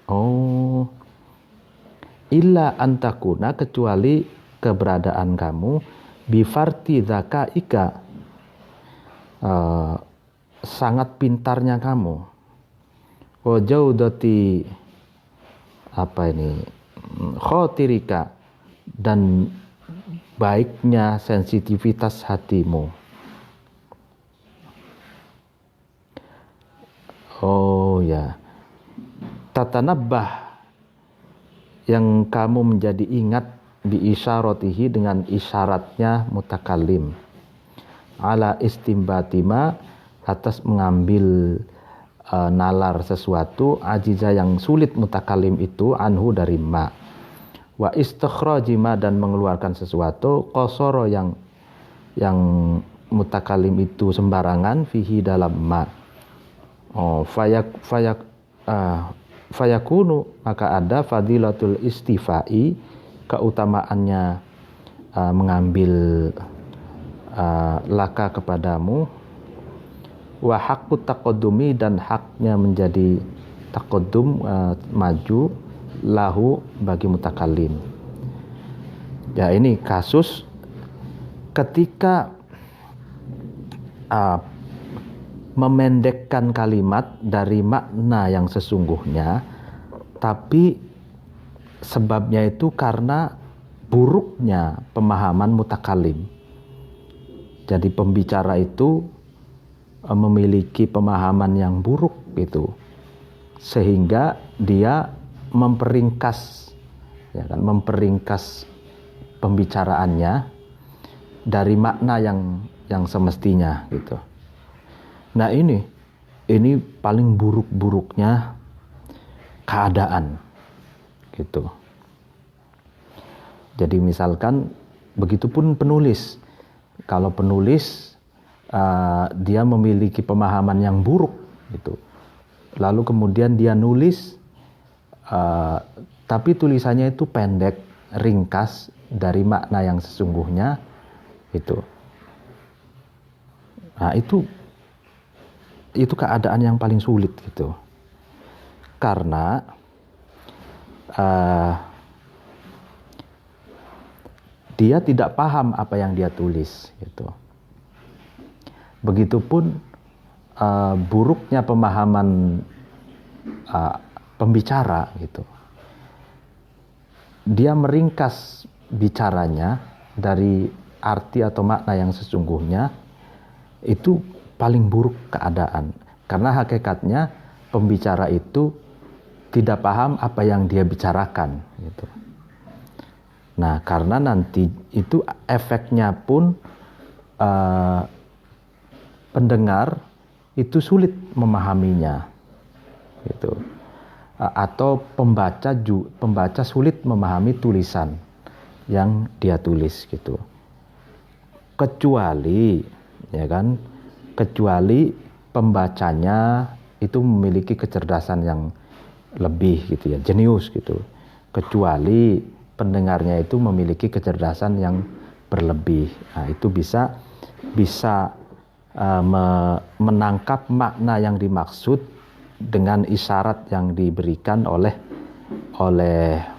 Oh, illa antakuna, kecuali keberadaan kamu, bifarti dzakaika, sangat pintarnya kamu, wajaudati, khotirika, dan baiknya sensitivitas hatimu. Oh ya, tatanabbah, yang kamu menjadi ingat, bi isyaratihi, dengan isyaratnya mutakallim, ala istimbatima, atas mengambil nalar sesuatu, ajiza, yang sulit mutakallim itu, anhu, dari ma, wa istikhrajima, dan mengeluarkan sesuatu, qasara, yang mutakallim itu sembarangan, fihi, dalam ma. Oh, fayakunu, maka ada fadilatul istifai, keutamaannya mengambil laka kepadamu, wa haqqut taqaddumi, dan haknya menjadi taqaddum, maju, lahu, bagi mutakallim. Ya, ini kasus ketika memendekkan kalimat dari makna yang sesungguhnya, tapi sebabnya itu karena buruknya pemahaman mutakallim. Jadi pembicara itu memiliki pemahaman yang buruk gitu, sehingga dia memperingkas, ya kan, memperingkas pembicaraannya dari makna yang semestinya gitu. Nah ini paling buruk-buruknya keadaan gitu. Jadi misalkan begitupun penulis, kalau penulis dia memiliki pemahaman yang buruk gitu, lalu kemudian dia nulis tapi tulisannya itu pendek, ringkas dari makna yang sesungguhnya itu. Nah, itu keadaan yang paling sulit gitu. Karena dia tidak paham apa yang dia tulis gitu. Begitupun buruknya pemahaman pembicara gitu. Dia meringkas bicaranya dari arti atau makna yang sesungguhnya, itu paling buruk keadaan. Karena hakikatnya pembicara itu tidak paham apa yang dia bicarakan gitu. Nah, karena nanti itu efeknya pun pendengar itu sulit memahaminya gitu. Atau pembaca sulit memahami tulisan yang dia tulis gitu. Kecuali pembacanya itu memiliki kecerdasan yang lebih gitu ya, jenius gitu. Kecuali pendengarnya itu memiliki kecerdasan yang berlebih. Nah, itu bisa menangkap makna yang dimaksud dengan isyarat yang diberikan oleh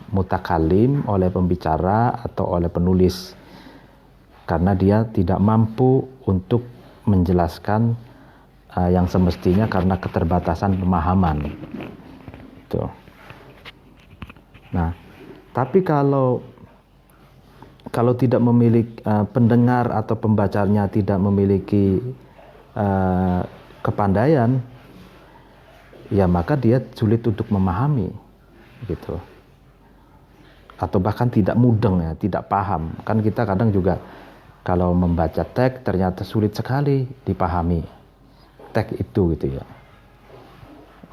mutakalim, oleh pembicara atau oleh penulis, karena dia tidak mampu untuk menjelaskan yang semestinya karena keterbatasan pemahaman. Tuh. Nah, tapi kalau tidak memiliki pendengar atau pembacanya tidak memiliki kepandaian, ya maka dia sulit untuk memahami gitu. Atau bahkan tidak mudeng ya, tidak paham. Kan kita kadang juga kalau membaca teks ternyata sulit sekali dipahami teks itu gitu ya.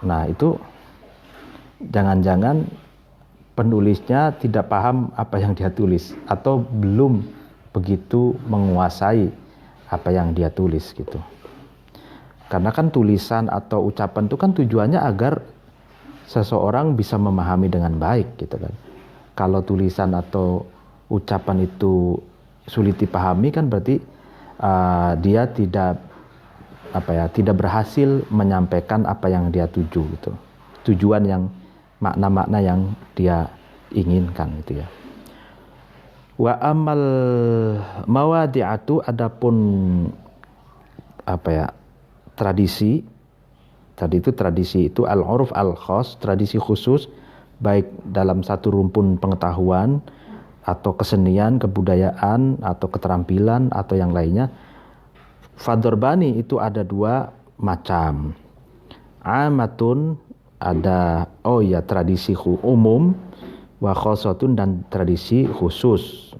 Nah, itu jangan-jangan penulisnya tidak paham apa yang dia tulis atau belum begitu menguasai apa yang dia tulis gitu. Karena kan tulisan atau ucapan itu kan tujuannya agar seseorang bisa memahami dengan baik gitu kan. Kalau tulisan atau ucapan itu sulit dipahami kan berarti dia tidak berhasil menyampaikan apa yang dia tuju gitu. Tujuan yang makna-makna yang dia inginkan gitu ya. Wa amal mawadi'atu, adapun tradisi. Tadi itu tradisi itu al-uruf al-khas, tradisi khusus baik dalam satu rumpun pengetahuan atau kesenian, kebudayaan atau keterampilan atau yang lainnya. Fadorbani itu ada dua macam. Amatun ada tradisi umum, wa khosatun dan tradisi khusus.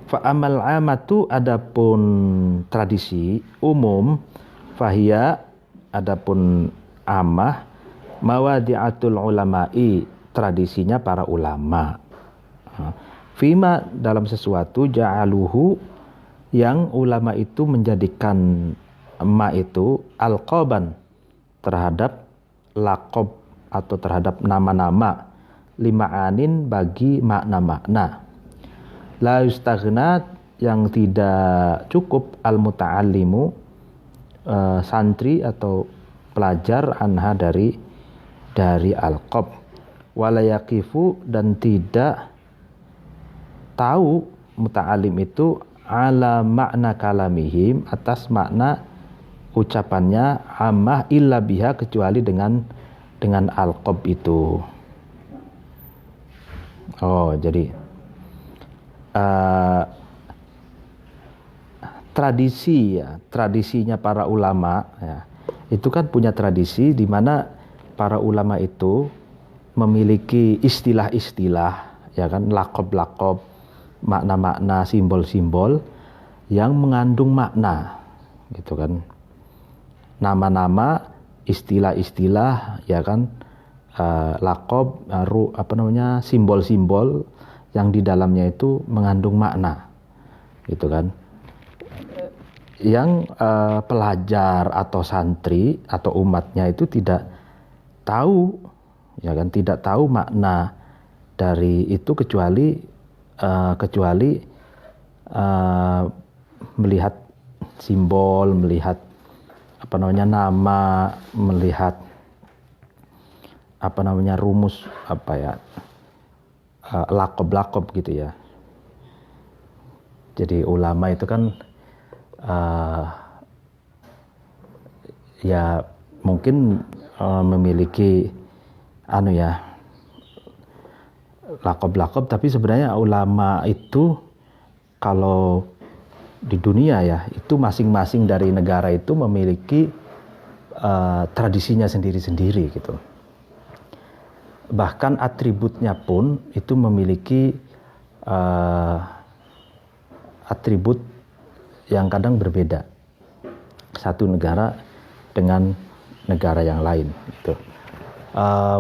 Fa amal amatu, adapun tradisi umum, fahia adapun amah, mawadi'atul ulama'i, tradisinya para ulama. Fima, dalam sesuatu, ja'aluhu, yang ulama itu menjadikan ma itu alqaban, terhadap laqab atau terhadap nama-nama, lima'anin, bagi makna-makna. La yustaghna, yang tidak cukup, al-muta'allimu, santri atau pelajar, anha, dari alqab. Wala yaqifu, dan tidak tahu muta'allim itu ala makna kalamihim, atas makna ucapannya, ammah illa biha, kecuali dengan alqab itu. Jadi tradisinya para ulama ya, itu kan punya tradisi di mana para ulama itu memiliki istilah-istilah ya kan, laqab-laqab, makna-makna, simbol-simbol yang mengandung makna gitu kan, nama-nama, istilah-istilah ya kan, laqab, simbol-simbol yang di dalamnya itu mengandung makna gitu kan, yang pelajar atau santri atau umatnya itu tidak tahu, ya kan, tidak tahu makna dari itu kecuali melihat simbol, melihat nama, melihat rumus lakob-lakob gitu ya. Jadi ulama itu kan ya mungkin memiliki lakob-lakob, tapi sebenarnya ulama itu kalau di dunia ya, itu masing-masing dari negara itu memiliki tradisinya sendiri-sendiri gitu. Bahkan atributnya pun itu memiliki atribut yang kadang berbeda satu negara dengan negara yang lain gitu.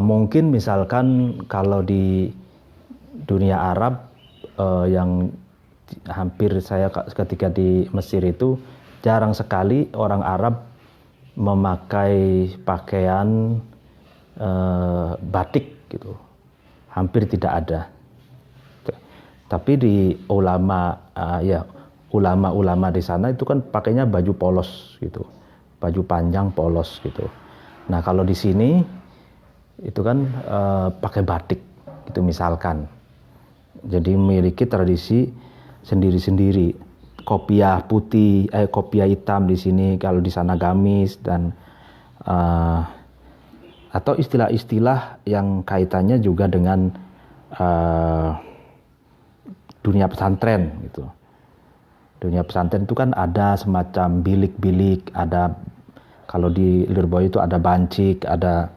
Mungkin misalkan kalau di dunia Arab yang hampir saya ketika di Mesir itu jarang sekali orang Arab memakai pakaian batik gitu, hampir tidak ada. Tapi di ulama di sana itu kan pakainya baju polos gitu, baju panjang polos gitu. Nah kalau di sini itu kan pakai batik itu misalkan, jadi memiliki tradisi sendiri-sendiri. Kopiah putih, kopiah hitam di sini, kalau di sana gamis, dan atau istilah-istilah yang kaitannya juga dengan dunia pesantren gitu. Dunia pesantren itu kan ada semacam bilik-bilik, ada kalau di Lirboyo itu ada bancik, ada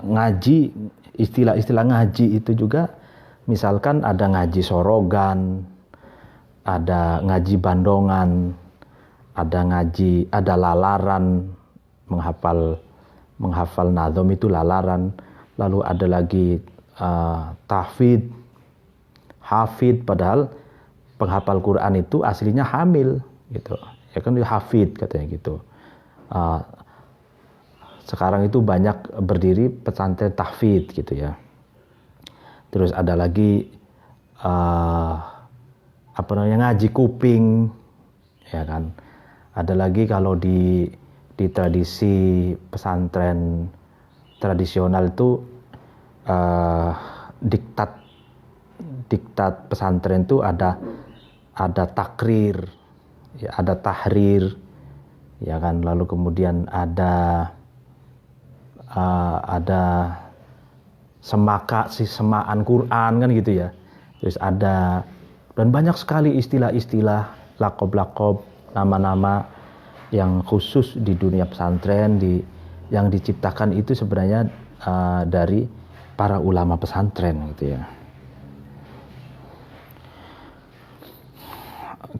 ngaji, istilah-istilah ngaji itu juga, misalkan ada ngaji sorogan, ada ngaji bandongan, ada lalaran, menghafal nazom itu lalaran, lalu ada lagi tahfidz, hafid, padahal penghafal Quran itu aslinya hamil gitu ya kan, hafid katanya gitu. Sekarang itu banyak berdiri pesantren tahfidz gitu ya. Terus ada lagi ngaji kuping ya kan. Ada lagi kalau di tradisi pesantren tradisional itu diktat pesantren itu ada takrir, ya, ada tahrir, ya kan. Lalu kemudian ada semaan Quran kan gitu ya. Terus ada, dan banyak sekali istilah-istilah, lakob-lakob, nama-nama yang khusus di dunia pesantren yang diciptakan itu sebenarnya dari para ulama pesantren gitu ya.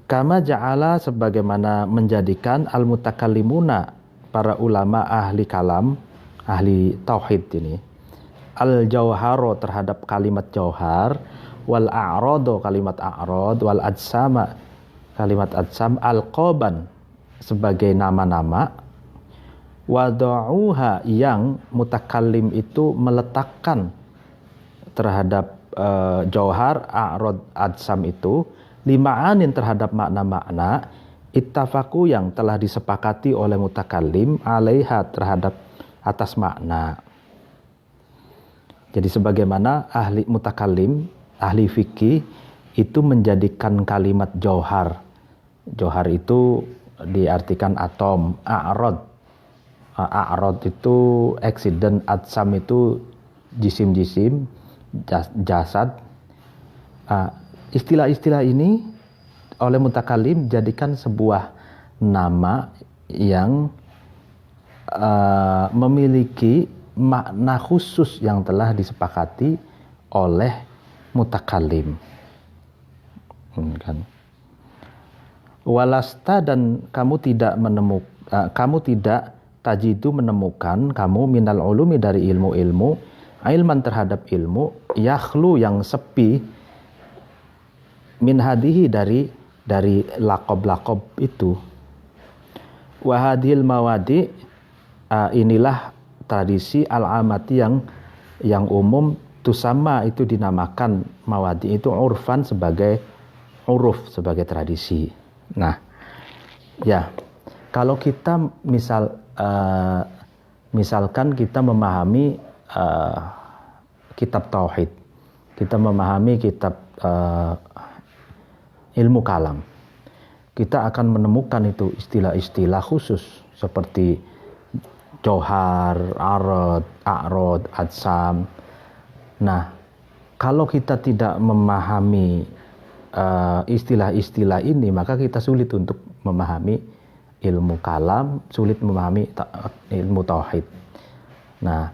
Kama ja'ala, sebagaimana menjadikan al-mutakallimuna, para ulama ahli kalam, ahli tauhid ini, al-jauharo, terhadap kalimat jauhar, wal a'rado, kalimat a'rad, wal adsama, kalimat adsam, al-qoban, sebagai nama-nama, wada'uha, yang mutakallim itu meletakkan terhadap jauhar, a'rad, adsam itu, lima'anin, terhadap makna-makna, ittafaku, yang telah disepakati oleh mutakallim, alaiha, terhadap atas makna. Jadi sebagaimana ahli mutakallim, ahli fikih itu menjadikan kalimat jauhar. Jauhar itu diartikan atom, a'rad itu accident, adsam itu jisim-jisim, jasad. Istilah-istilah ini oleh mutakallim jadikan sebuah nama yang memiliki makna khusus yang telah disepakati oleh mutakallim. Kan? Walasta, dan kamu tidak tajidu, menemukan kamu, minal ulumi, dari ilmu-ilmu, ilman, terhadap ilmu, yakhlu, yang sepi, min hadihi, dari lakob-lakob itu. Wahadil mawadi, inilah tradisi al-amati yang umum, tusama itu dinamakan mawadi itu urfan sebagai uruf, sebagai tradisi. Nah, ya, kalau kita misalkan kita memahami kitab tauhid, kita memahami kitab ilmu kalam, kita akan menemukan itu istilah-istilah khusus seperti johar, arad, a'rad, adsam. Nah, kalau kita tidak memahami istilah-istilah ini, maka kita sulit untuk memahami ilmu kalam, sulit memahami ilmu tauhid. Nah,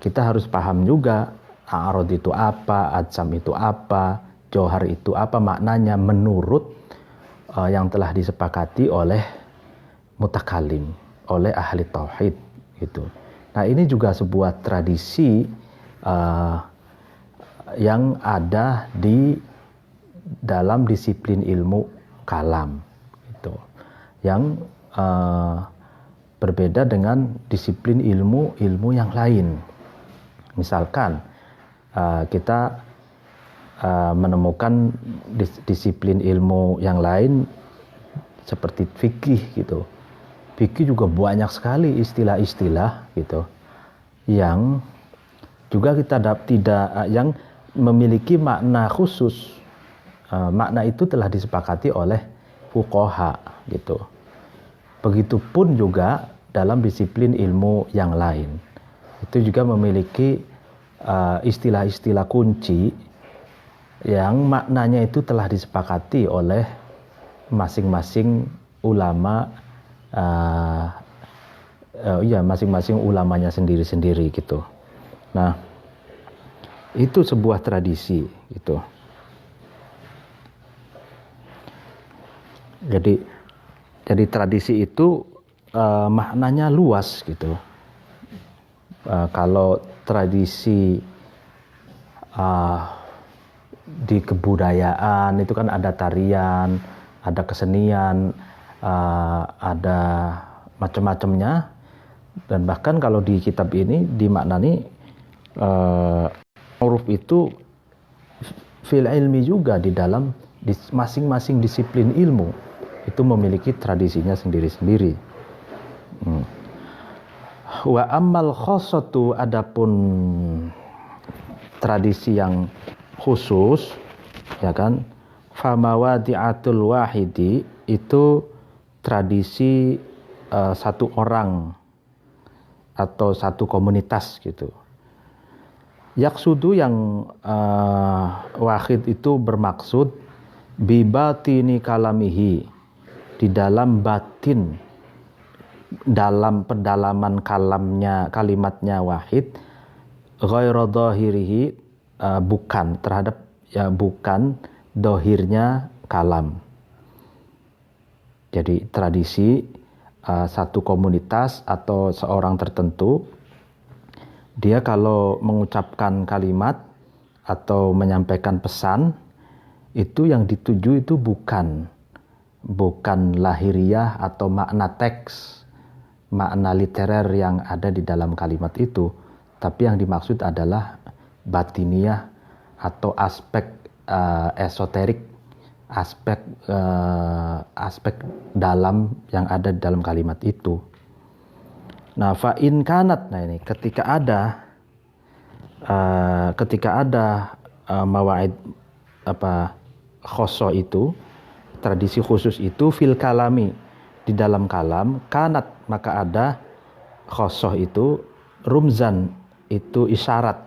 kita harus paham juga a'rad itu apa, adsam itu apa, johar itu apa maknanya menurut yang telah disepakati oleh mutakalim, oleh ahli tauhid gitu. Nah, ini juga sebuah tradisi yang ada di dalam disiplin ilmu kalam gitu. Yang berbeda dengan disiplin ilmu yang lain. Misalkan kita menemukan disiplin ilmu yang lain seperti fikih gitu. Fikih juga banyak sekali istilah-istilah gitu yang juga kita tidak yang memiliki makna khusus. Makna itu telah disepakati oleh fuqaha gitu. Begitupun juga dalam disiplin ilmu yang lain. Itu juga memiliki istilah-istilah kunci yang maknanya itu telah disepakati oleh masing-masing ulama, masing-masing ulamanya sendiri-sendiri gitu. Nah, itu sebuah tradisi gitu. Jadi tradisi itu maknanya luas gitu. Kalau tradisi di kebudayaan itu kan ada tarian, ada kesenian, ada macam-macamnya, dan bahkan kalau di kitab ini dimaknani uruf itu fil ilmi juga di dalam masing-masing disiplin ilmu itu memiliki tradisinya sendiri-sendiri. Wa ammal khossatu, adapun tradisi yang khusus, ya kan, famawadi'atul wahidi itu tradisi satu orang atau satu komunitas gitu. Yaksudu yang wahid itu bermaksud bibatini kalamihi, di dalam batin, dalam pendalaman kalimatnya wahid, ghairu dhahirihi, bukan terhadap bukan dohirnya kalam. Jadi tradisi satu komunitas atau seorang tertentu, dia kalau mengucapkan kalimat atau menyampaikan pesan, itu yang dituju itu bukan lahiriah atau makna teks, makna literer yang ada di dalam kalimat itu, tapi yang dimaksud adalah batiniah atau aspek esoterik, aspek dalam yang ada di dalam kalimat itu. Nah, fa in kanat, nah ini ketika ada mawaid khoso itu, tradisi khusus itu fil kalami, di dalam kalam, kanat maka ada khoso itu rumzan, itu isyarat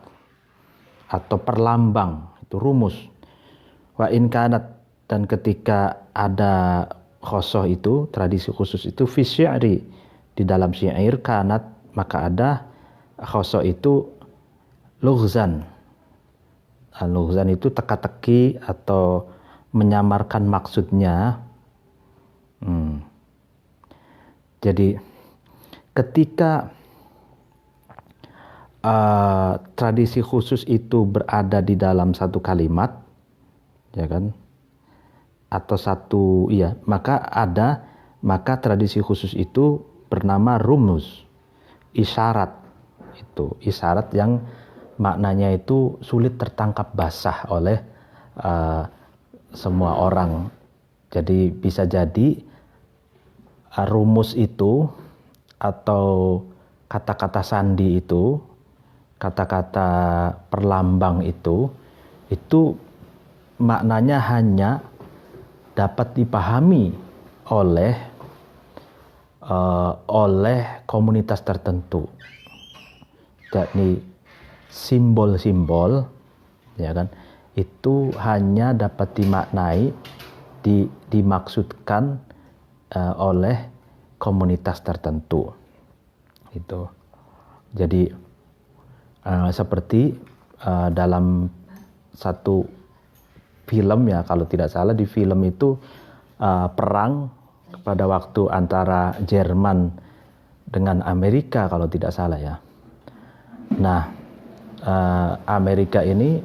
atau perlambang, itu rumus. Wa in kanat, dan ketika ada khosoh itu, tradisi khusus itu fi syi'ri, di dalam syair, kanat maka ada khosoh itu lughzan. Lughzan itu teka-teki atau menyamarkan maksudnya. Jadi ketika tradisi khusus itu berada di dalam satu kalimat, ya kan, atau maka tradisi khusus itu bernama rumus, isyarat itu isyarat yang maknanya itu sulit tertangkap basah oleh semua orang. Jadi bisa jadi rumus itu atau kata-kata sandi itu, kata-kata perlambang itu maknanya hanya dapat dipahami oleh komunitas tertentu. Jadi simbol-simbol, ya kan, itu hanya dapat dimaknai, dimaksudkan oleh komunitas tertentu. Itu. Jadi seperti dalam satu film, ya kalau tidak salah di film itu perang pada waktu antara Jerman dengan Amerika kalau tidak salah ya. Nah, Amerika ini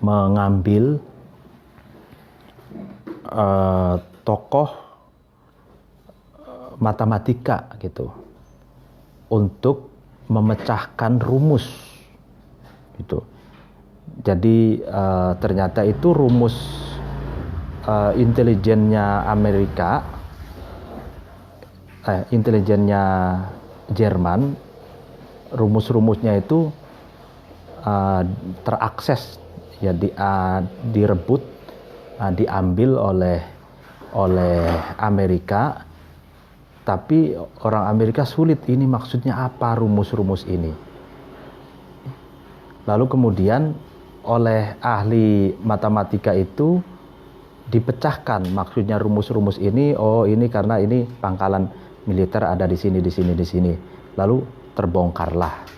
mengambil tokoh matematika gitu untuk memecahkan rumus gitu. Jadi ternyata itu rumus intelijennya Amerika, intelijennya Jerman, rumus-rumusnya itu terakses, ya direbut, diambil oleh Amerika, tapi orang Amerika sulit, ini maksudnya apa rumus-rumus ini. Lalu kemudian oleh ahli matematika itu dipecahkan maksudnya rumus-rumus ini. Oh, ini karena ini pangkalan militer ada di sini, di sini, di sini. Lalu terbongkarlah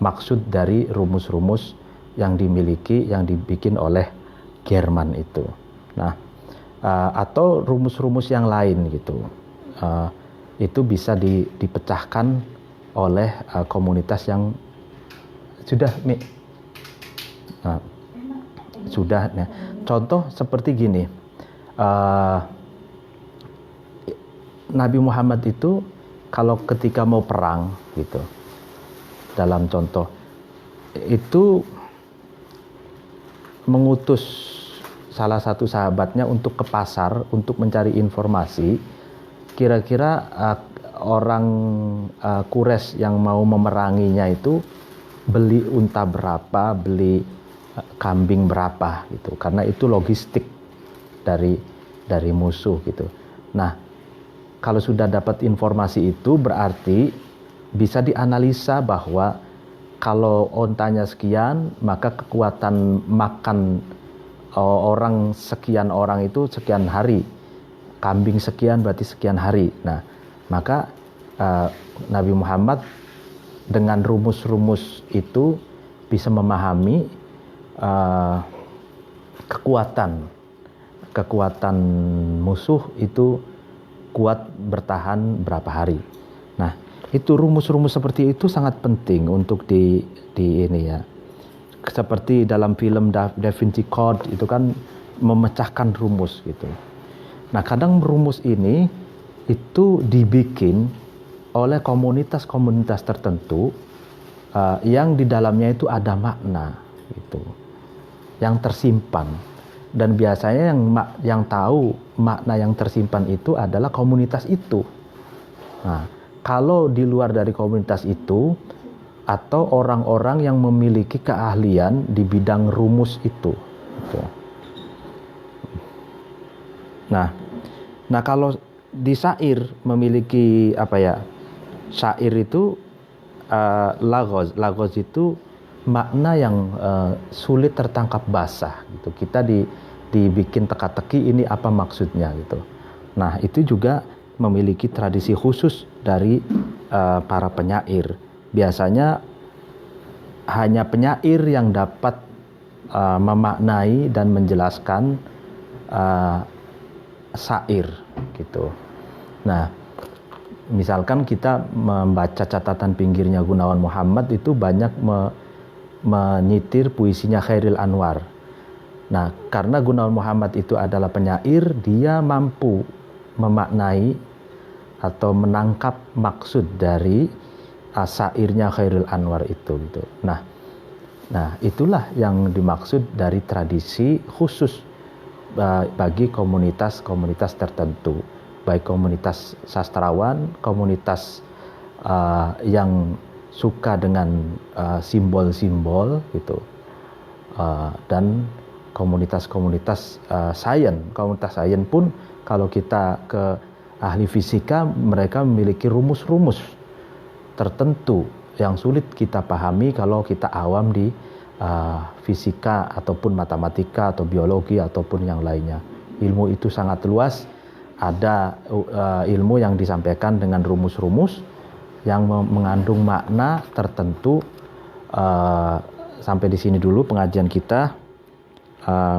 maksud dari rumus-rumus yang dimiliki, yang dibikin oleh Jerman itu. Nah, atau rumus-rumus yang lain gitu. Itu bisa dipecahkan oleh komunitas yang sudah sudah. Nah, contoh seperti gini, Nabi Muhammad itu kalau ketika mau perang gitu, dalam contoh itu mengutus salah satu sahabatnya untuk ke pasar untuk mencari informasi kira-kira orang Quraisy yang mau memeranginya itu beli unta berapa, beli kambing berapa gitu, karena itu logistik dari musuh gitu. Nah, kalau sudah dapat informasi itu berarti bisa dianalisa bahwa kalau ontanya sekian, maka kekuatan makan orang sekian orang itu sekian hari, kambing sekian berarti sekian hari. Nah, maka Nabi Muhammad dengan rumus-rumus itu bisa memahami kekuatan musuh itu kuat bertahan berapa hari. Nah, itu rumus-rumus seperti itu sangat penting untuk di ini ya. Seperti dalam film Da Vinci Code itu kan memecahkan rumus gitu. Nah, kadang rumus ini itu dibikin oleh komunitas-komunitas tertentu yang di dalamnya itu ada makna gitu, yang tersimpan, dan biasanya yang tahu makna yang tersimpan itu adalah komunitas itu. Nah, kalau di luar dari komunitas itu atau orang-orang yang memiliki keahlian di bidang rumus itu gitu. Nah kalau di syair memiliki apa ya? Syair itu lagos itu makna yang sulit tertangkap basah gitu. Kita dibikin teka-teki ini apa maksudnya gitu. Nah, itu juga memiliki tradisi khusus dari para penyair. Biasanya hanya penyair yang dapat memaknai dan menjelaskan syair gitu. Nah, misalkan kita membaca catatan pinggirnya Gunawan Muhammad itu banyak menyitir puisinya Khairil Anwar. Nah, karena Gunawan Muhammad itu adalah penyair, dia mampu memaknai atau menangkap maksud dari asairnya Khairul Anwar itu gitu. Nah, itulah yang dimaksud dari tradisi khusus bagi komunitas-komunitas tertentu, baik komunitas sastrawan, komunitas yang suka dengan simbol-simbol gitu, dan komunitas-komunitas sains. Komunitas sains pun kalau kita ke ahli fisika, mereka memiliki rumus-rumus tertentu yang sulit kita pahami kalau kita awam di fisika ataupun matematika atau biologi ataupun yang lainnya. Ilmu itu sangat luas. Ada ilmu yang disampaikan dengan rumus-rumus yang mengandung makna tertentu. Sampai di sini dulu pengajian kita.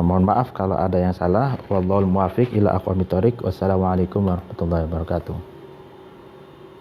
Mohon maaf kalau ada yang salah. Wallahul muwaffiq ila aqwamit thoriq. Wassalamualaikum warahmatullahi wabarakatuh.